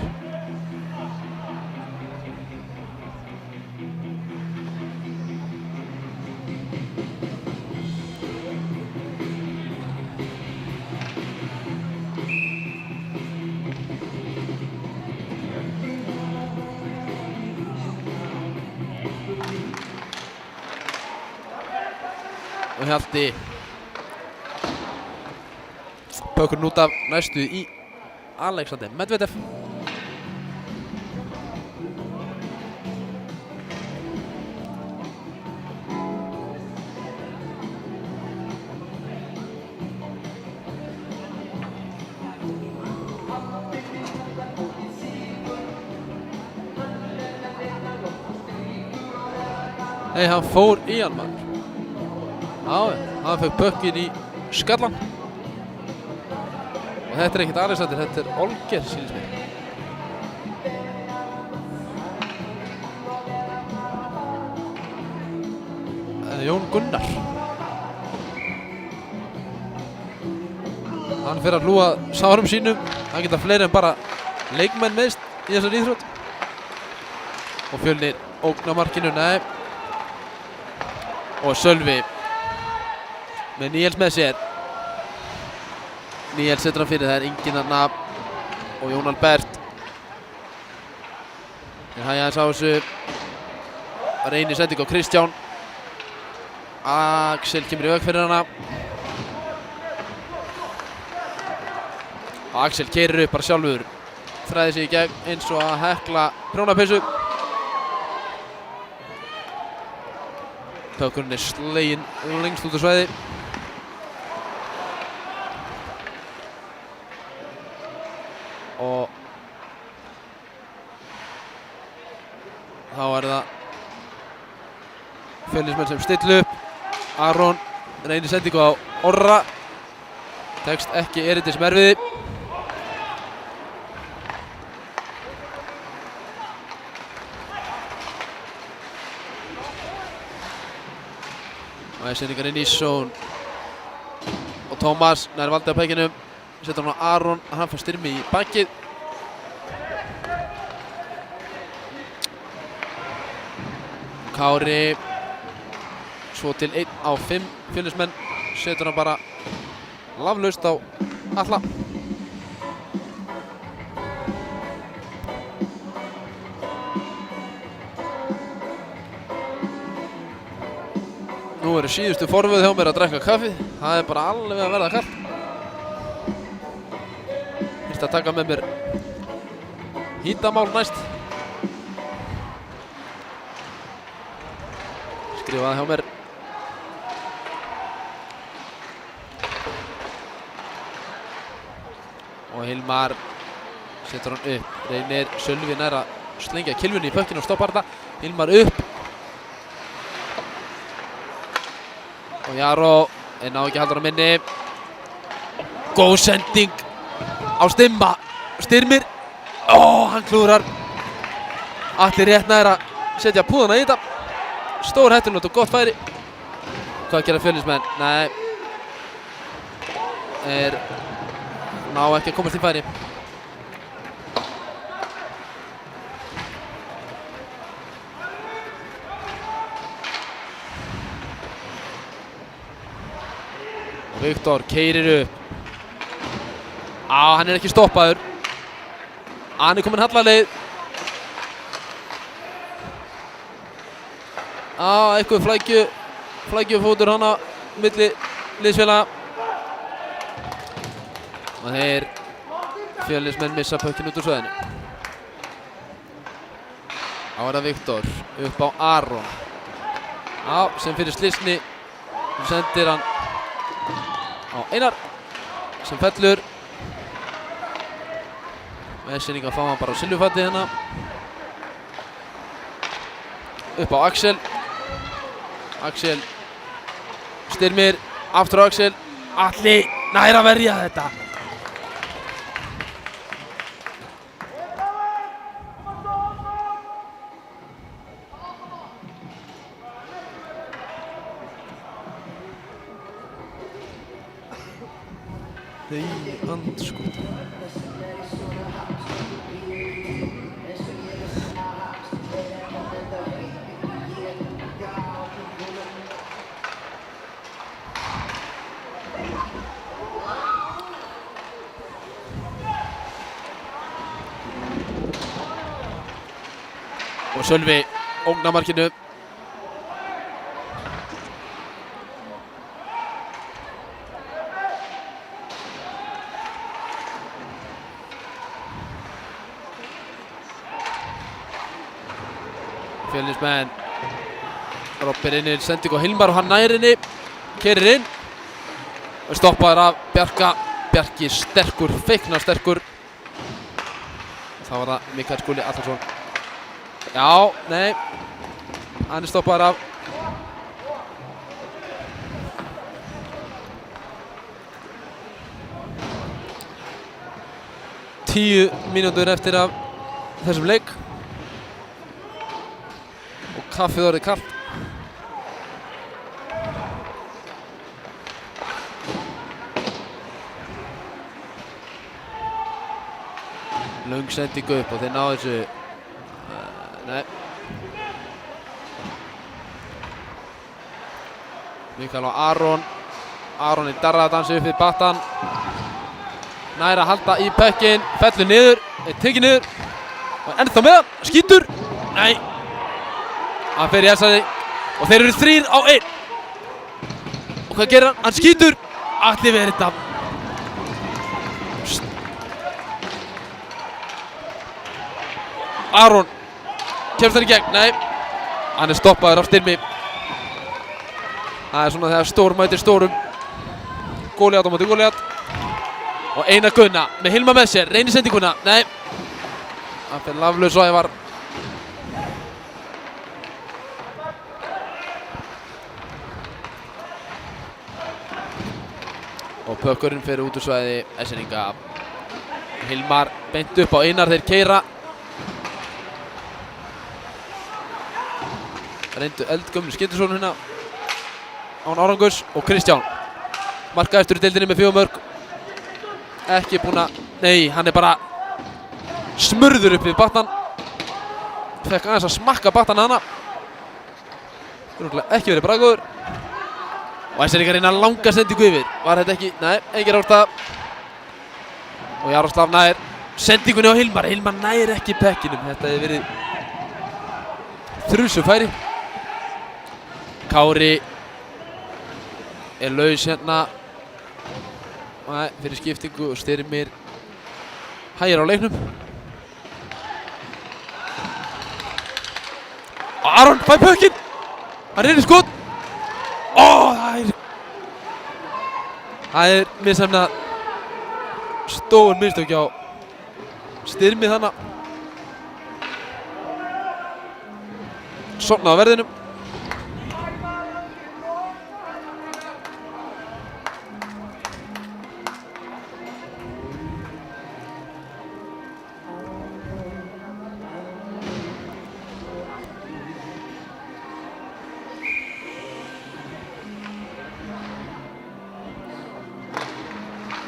A: Og Hjalti pökkurinn út af næstu í Alexander Medvedev. Nei, hann fór í hann, maður. Já, hann fekk pökkinn í skallan. Og þetta er ekkert Alexander, þetta er Olger, sýnist mér. Jón Gunnar. Hann fer að hlúa sárum sínum. Hann geta fleiri en bara leikmenn meðst í þessar íþrótt. Og Fjölnir ógnar markinu, nei. Og Sölvi með Níels með sér. Níels setur hann fyrir, það er enginn þarna. Og Jón Albert. Þeir hægja aðeins á þessu. Reynir sending á Kristján. Axel kemur í veg fyrir hana. Og Axel keyrir upp bara sjálfur. Þræðir sig í gegn eins og að hekla prjónapeysu. Pökkurinn er sleginn lengst út á svæði. Og þá er það Fjölnismenn sem stilla upp. Aron reynir sendingu á Orra. Tekst ekki erindi sem erfiði. Og sendingar inn í zone. Og Tómas nær valdi á pækinum. Setur hann á Aron, hann fær styrmi í bakið. Kári svo til 1 á 5 Fjölnismenn. Setur hann bara laflaust á alla. Nú eru síðustu forvöð hjá mér að drekka kaffi. Það er bara alveg að verða kalt. Þyrfti að taka með mér hítamál næst. Skrifaði hjá mér. Og Hilmar setur hann upp. Reynir Sölvi nær að slengja kylfunni í pökkinu og stoppar þetta. Hilmar upp. Og Jaró ná ekki haldur á minni. Góð sending á Stimma. Styrmir. Hann klúðrar. Atli rétt nær að setja púðana í þetta. Stór hættulegt og gott færi. Hvað gera Fjölnismenn? Nei. Ná ekki að komast í færi. Viktor keyrir upp. Hann er ekki stoppaður. Hann er kominn hallaleið. Eitthvað flækjufótur hana milli liðsfélaga. Og þeir Fjölnismenn missa pökkinn út úr svæðinu. Þá er það Viktor upp á Aron. Sem fyrir slysni sendir hann á Einar sem fellur. Vessinninga fá hann bara á silfurfati hérna. Upp á Axel. Axel Styrmir, aftur á Axel. Atli nær að verja þetta. Andskot. Og Sölvi ógnar markinu. Fjölnismenn Roppir inn í sendingu á Hilmar og hann nær henni. Keyrir inn. Og stoppaður af Bjarka. Bjarki sterkur, feikna sterkur. Þá var það Mikael Skúli Allarsson. Já, nei. Hann er stoppaður af. Tíu mínútur eftir af þessum leik. Og kaffið orðið kalt. Löng sendingu upp og þeir ná þessu. Nei. Mikael og Aron. Aron í darraðadansi upp við battan. Nær að halda í pökkinn. Fellur niður. Tekið niður. Og ennþá með hann. Skýtur. Nei. Hann fer í elsaði. Og þeir eru 3 á 1. Og hvað gerir hann? Hann skýtur. Atli verið þetta. Aron. Kemst hann í gegn? Nei. Hann er stoppaður af Styrmi. Það er svona þegar stór mætir stórum. Góliat á móti Góliat. Og Einar Gunna með Hilmar með sér. Reynir sendinguna. Nei. Það fyrir laflaus og Ævar. Og pökkurinn fyrir út úr svæði Esseninga. Hilmar beint upp á Einar, þeir keyra. Reyndu eldgömlu Skyndisson hérna án árangurs. Og Kristján markaðistur í deildinni með 4 mörk. Ekki búinn að, nei, hann er bara smurður upp við battan. Fekk aðeins að smakka battan hana. Ekki verið bragðgóður. Og Esseningar reyna langa sendingu yfir. Var þetta ekki, nei, engin ástæða. Og Jaroslav nær sendingunni á Hilmar. Hilmar nær ekki pekkinum. Þetta hefði verið þrjusufæri. Kári laus hérna. Nei, fyrir skiptingu og Styrmir hægir á leiknum. Aron fær puckinn. Hann reynir skot. Það er misheppnað. Stór mistök hjá Styrmi þarna. Sofnað á verðinum.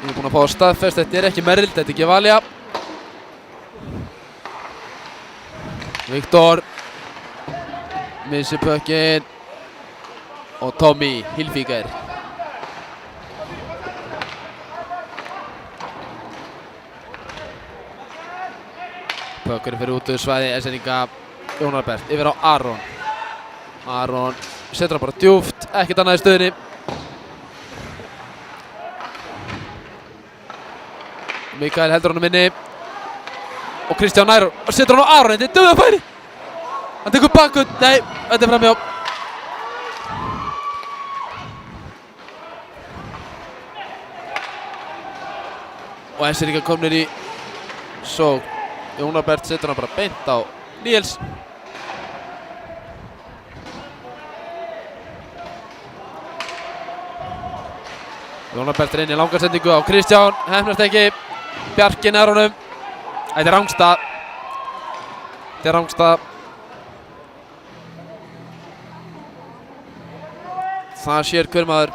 A: Ég er búinn að fá staðfest, þetta er ekki Merrill, þetta er Gevalia. Viktor missir puckinn og Tommy Hilfiger. Puckurinn fyrir út úr svæði SN-inga. Jón Albert yfir á Aron. Aron setur hann bara djúpt, ekkert annað í stöðunni. Mikael heldur honum inni og Kristján nær og setur hann á Aron. Þetta er dauðafæri. Hann tekur bakut. Nei, þetta er framhjá. Og SN-ingar komnir í sókn. Jón Albert setur hann bara beint á Níels. Jón Albert er inn í langa sendingu á Kristján. Heppnast ekki. Bjarki nær honum. Þetta er rangstað. Þetta er rangstað. Það sér hver maður.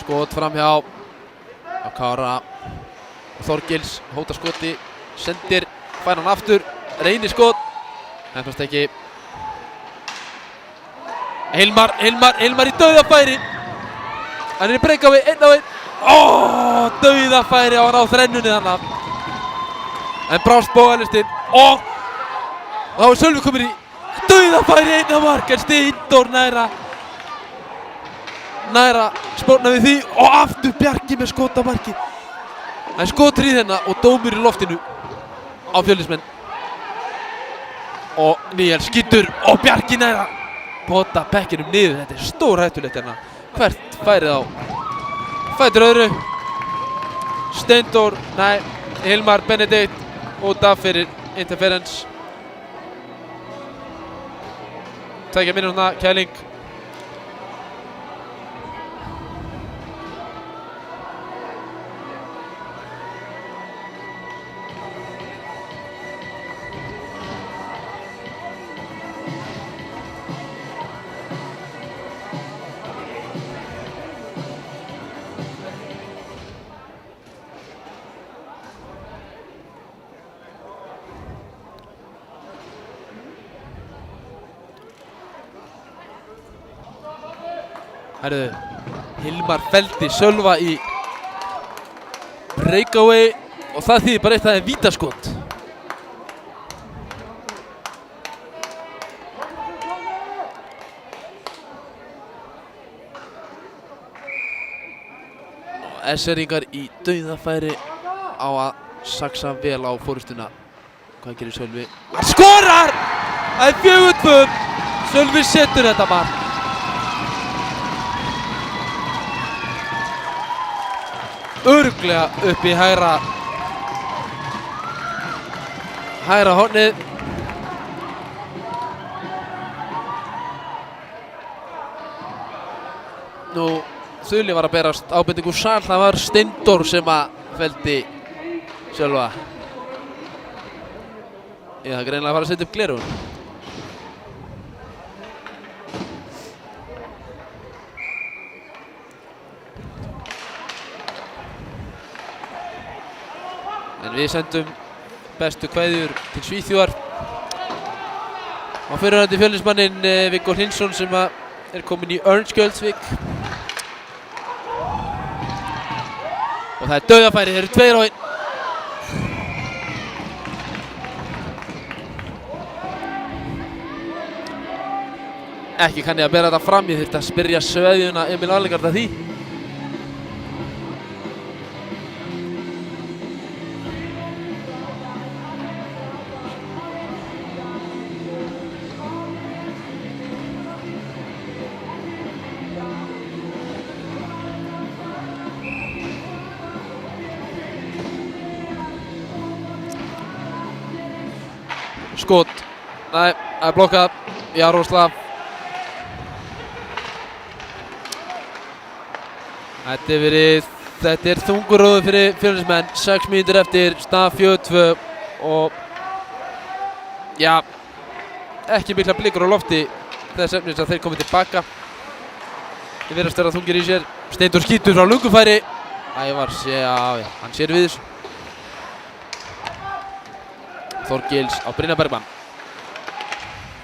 A: Skot framhjá á Kára og Þorgils hótar skoti, sendir, fær hann aftur, reynir skot, heppnast ekki. Hilmar í dauðafæri. Hann er í breakawi, einn á einn. Dauðafæri á hann á þrennunni þarna. En brást bóðalistinn og þá er Sölvi komin í dauðafæri, einn á mark, en Steindór næra spórna við því og aftur Bjarki með skot á marki. Það er skotrið hérna og dómur í loftinu á Fjölnismenn. Og Níels skýtur og Bjarki næra pota bekkinum niður. Þetta er stórhættulegt hérna. Hvert færið á fætur öðru. Steindór, nei, Hilmar Benedikt út af fyrir interference. 2 mínútna kæling. Herðu, Hilmar felldi Sölva í breakaway og það þýðir bara eitt, það er vítaskot. Og SR-ingar í dauðafæri á að saksa vel á fórustuna. Hvað gerir Sölvi? Hann skorar! Það er 4-2. Sölvi setur þetta mark. Örugglega upp í hægra hornið. Nú, þuli var að berast ábendingu sal. Það var Steindór sem að felldi Sölva. Ég það greinilega að fara að setja upp gleraugun. En við sendum bestu kveðjur til Svíþjóðar og fyrrverandi Fjölnismanninn Viggo Hrinsson sem er kominn í Örnskjöldsvík. Og það er dauðafæri, þeir eru 2 á 1. Ekki kann ég að bera þetta fram, ég þurfti að spyrja Sveðjuna Emil Arnegard að því. Skot, nei, það er blokkað, Jaroslav. Þetta er þunguróður fyrir Fjölnismenn, 6 mínútur eftir, stað 4-2 og já, ekki mikla blikur á lofti þess efnis að þeir komið tilbaka. Þeir virðast vera þungir í sér, Steindór skýtur frá lungufæri, Ævar hann sér við þessu. Þorgils á Brynjar Bergmann.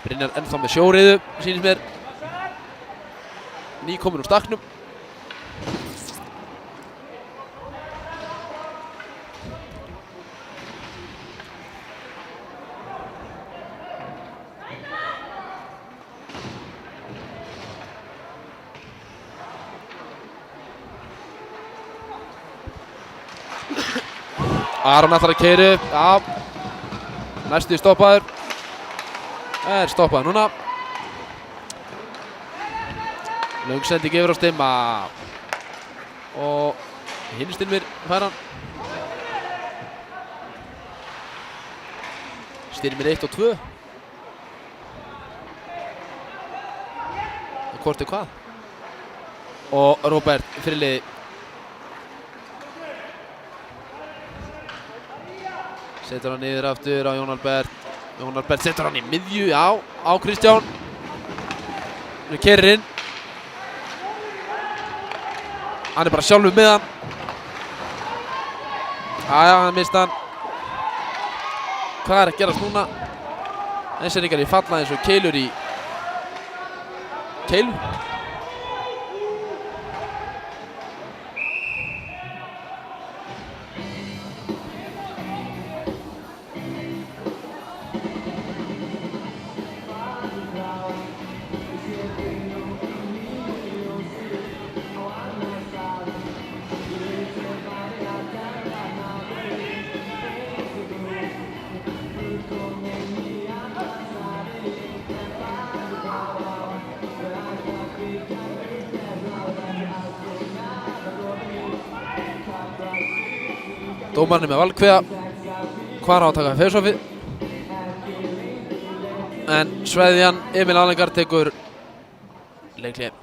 A: Brynjar ennþá með sjóriðu, sýnist mér. Nýkominn úr staknum. Aron ætlar að keyra upp, já. Næstu stoppaður. Stoppaður núna. Löngsending yfir á Stimma. Og hinn Stimmir fær hann. Stimmir 1 og 2. Hvort er hvað? Og Róbert fyrirliði. Setur hann niður aftur á Jón Albert. Jón Albert setur hann í miðju, já, á Kristján. Hann keyrir inn. Hann er bara sjálfur með hann. Jæja, hann mista hann. Hvað er að gerast núna? Einsendingar í falla eins og keilur í keilu. Dómarinn með valkveða hvar á að taka face-offið. En Sveðjan Emil Arnegard tekur leikhlé.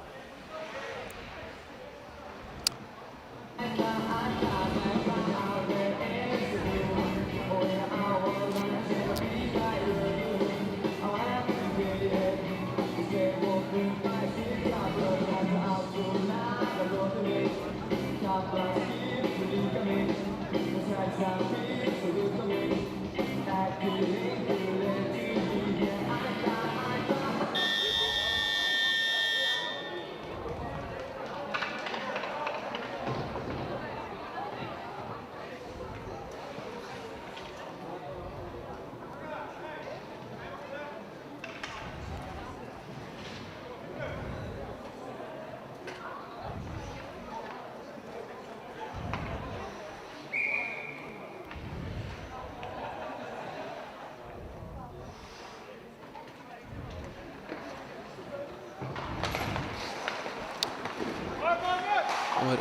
A: Nú er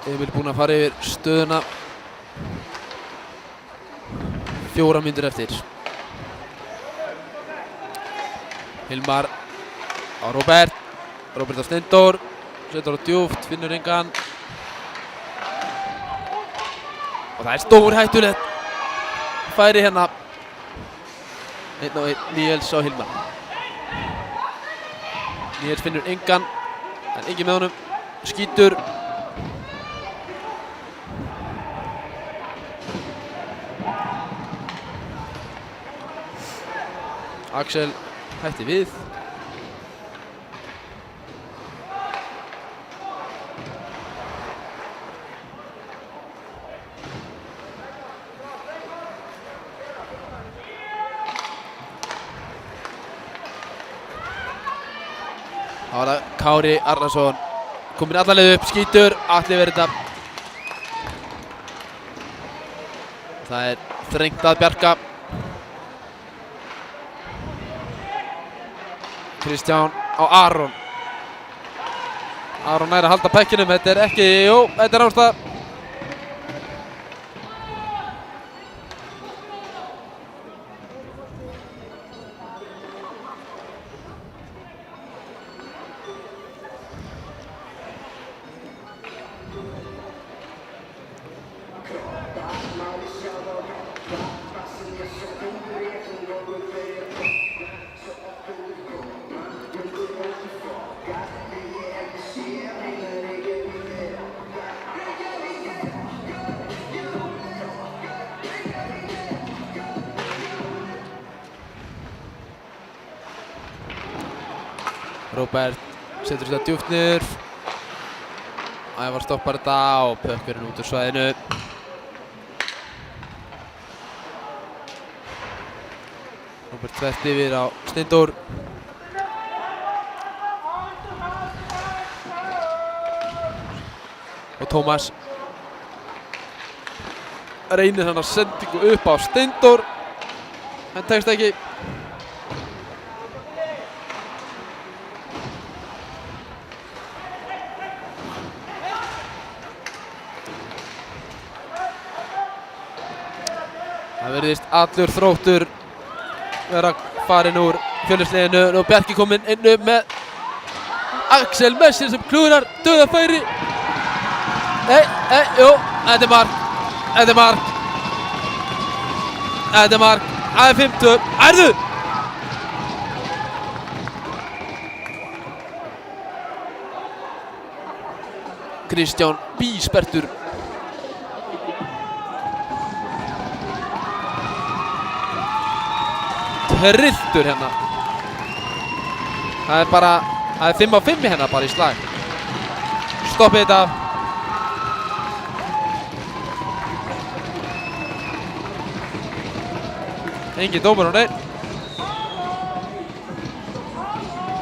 A: Emil búinn að fara yfir stöðuna. 4 mínútur eftir. Hilmar á Róbert. Róbert á Steindór. Setur á djúpt, finnur engan. Og það er stórhættulegt færi hérna. 1-1, Níels á Hilmar. Níels finnur engan, en engin með honum. Skýtur. Axel hætti við. Það var það Kári Arnarsson kominn alla leið upp, skýtur, Atli verið þetta. Það er þrengt að Bjarka. Kristján á Aron. Aron nær að halda pekkinum, þetta er ekki, jú, þetta er ástæða. Róbert setur þetta djúpt niður. Ævar stoppar þetta og pökkurinn út úr svæðinu. Róbert þvert yfir á Steindór. Og Tómas reynir hann að sendingu upp á Steindór. En tekst ekki. Það virðist allur Þróttur vera farinn úr Fjölnisliðinu og Bjarki kominn inn með Axel Messir sem klúðrar dauðafæri. Jú, þetta er mark. Þetta er mark. Þetta er mark. Það er 50. Ærðu! Kristján bísperrtur. Trilltur hérna. Það er bara, það er 5 á 5 hérna bara í slag. Stoppið þetta. Engin dómur á neinn.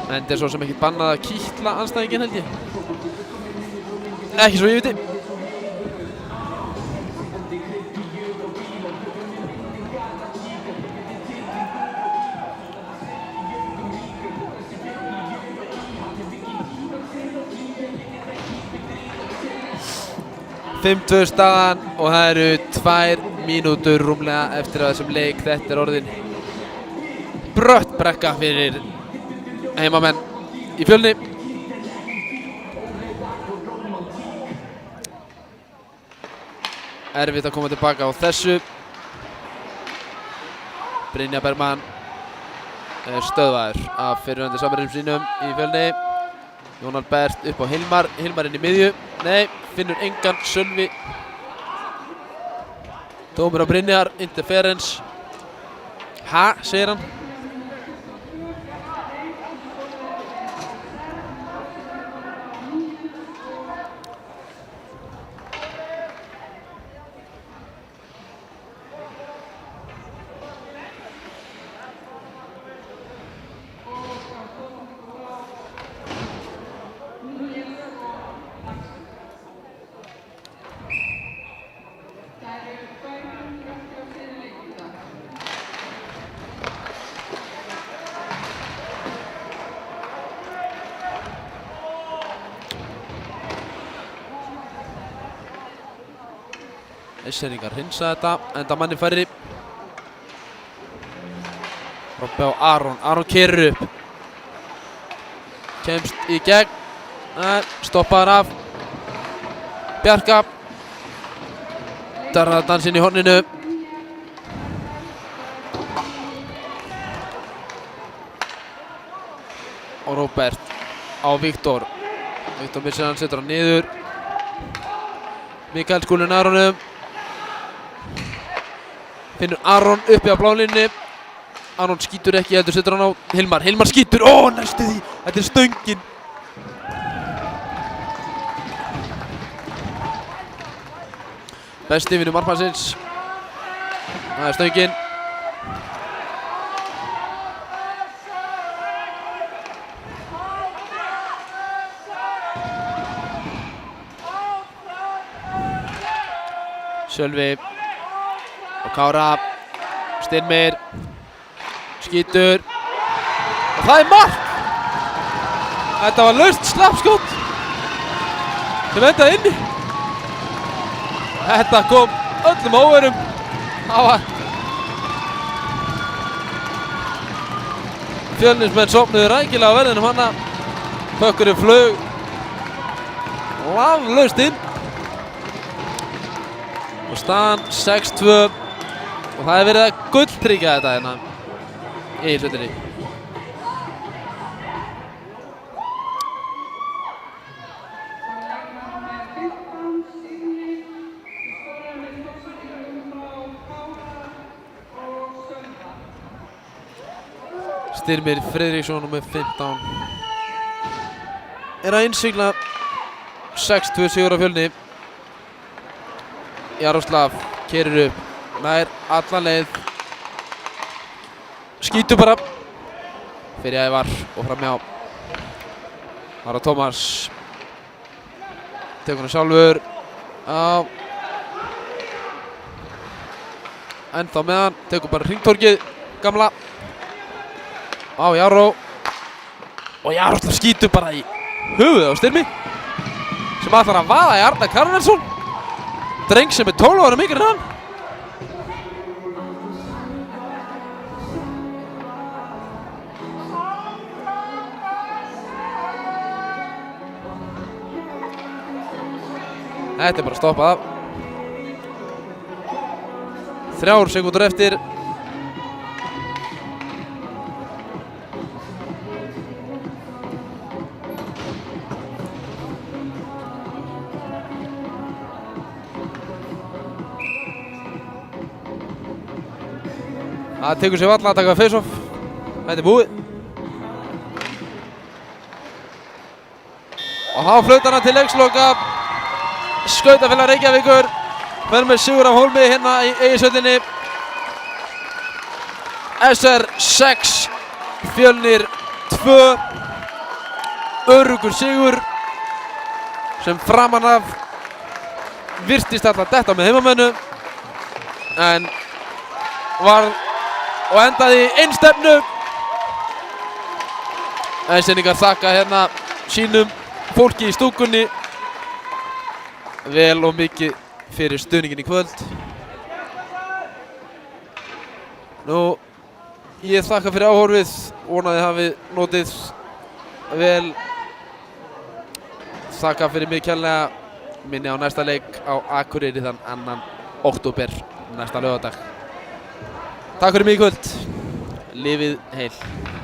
A: En þetta er svo sem ekkert bannað að kýtla andstæðinginn held ég. Ekki svo ég viti. Fimm-tvö staðan og það eru 2 mínútur rúmlega eftir að þessum leik. Þetta er orðin brött brekka fyrir heimamenn í Fjölni. Erfitt að koma tilbaka á þessu. Brynjar Bergmann er stöðvaður af fyrrverandi samherjum sínum í Fjölni. Jón Albert upp á Hilmar, Hilmar inn í miðju. Nei, finnur engan. Sölvi. Dómur á Brynjar, interference. Ha, segir hann. Íslendingar hreinsa þetta, enda manni færri. Robbi á Aron, Aron keyrir upp. Kemst í gegn. Stoppaður af. Bjarka. Darraðdansinn í horninu. Og Robert á Viktor. Viktor missir hann, setur hann niður. Mikael Skúlin Aronum. Finnur Aron uppi á blálínni. Aron skýtur ekki, heldur setur hann á Hilmar. Hilmar skýtur, ó, næstu því. Þetta er stöngin. Besti vinur markmannsins. Það er stöngin. Sölvi og Kára. Styrmir skýtur og það er mark! Þetta var laust slappskot sem endaði inni. Þetta kom öllum óverum á að Fjölnismenn sofnuðu rækilega á verðinum hana. Pökkurinn flög laflaust inn og staðan 6-2 og það er verið að gulltryggja þetta hérna í hlutinni. Styrmir Friðriksson með 15 er að innsigla 6-2 sigur á Fjölni. Jaroslav keyrir upp, nær alla leið, skýtur bara fyrir Ævar og framhjá. Ara Tómas tekur hann sjálfur á ennþá með hann, tekur bara hringtorkið gamla á Jaró og Jaroslav skýtur bara í höfuðið á Styrmi sem ætlar að vaða í Arnar Karlsson, dreng sem er 12 ára yngri en hann. Þetta er bara stoppað af. 3 sekúndur eftir. Það tekur sér varla að taka face-off. Þetta er búið. Og þá flautar hann til leiksloka. Skautafélag Reykjavíkur fer með sigur af hólmi hérna í Egilshöllinni. SR 6, Fjölnir 2. Öruggur sigur sem framan af virtist alltaf detta með heimamönnum en var og endaði í einstefnu. Íslendingar þakka hérna sínum fólki í stúkunni vel og mikið fyrir stuðninginn í kvöld. Nú, ég þakka fyrir áhorfið, vonaði hafið notið vel. Þakka fyrir mig kærlega, minni á næsta leik á Akureyri þann 2. október næsta laugardag. Takk fyrir mig í kvöld, lifið heil.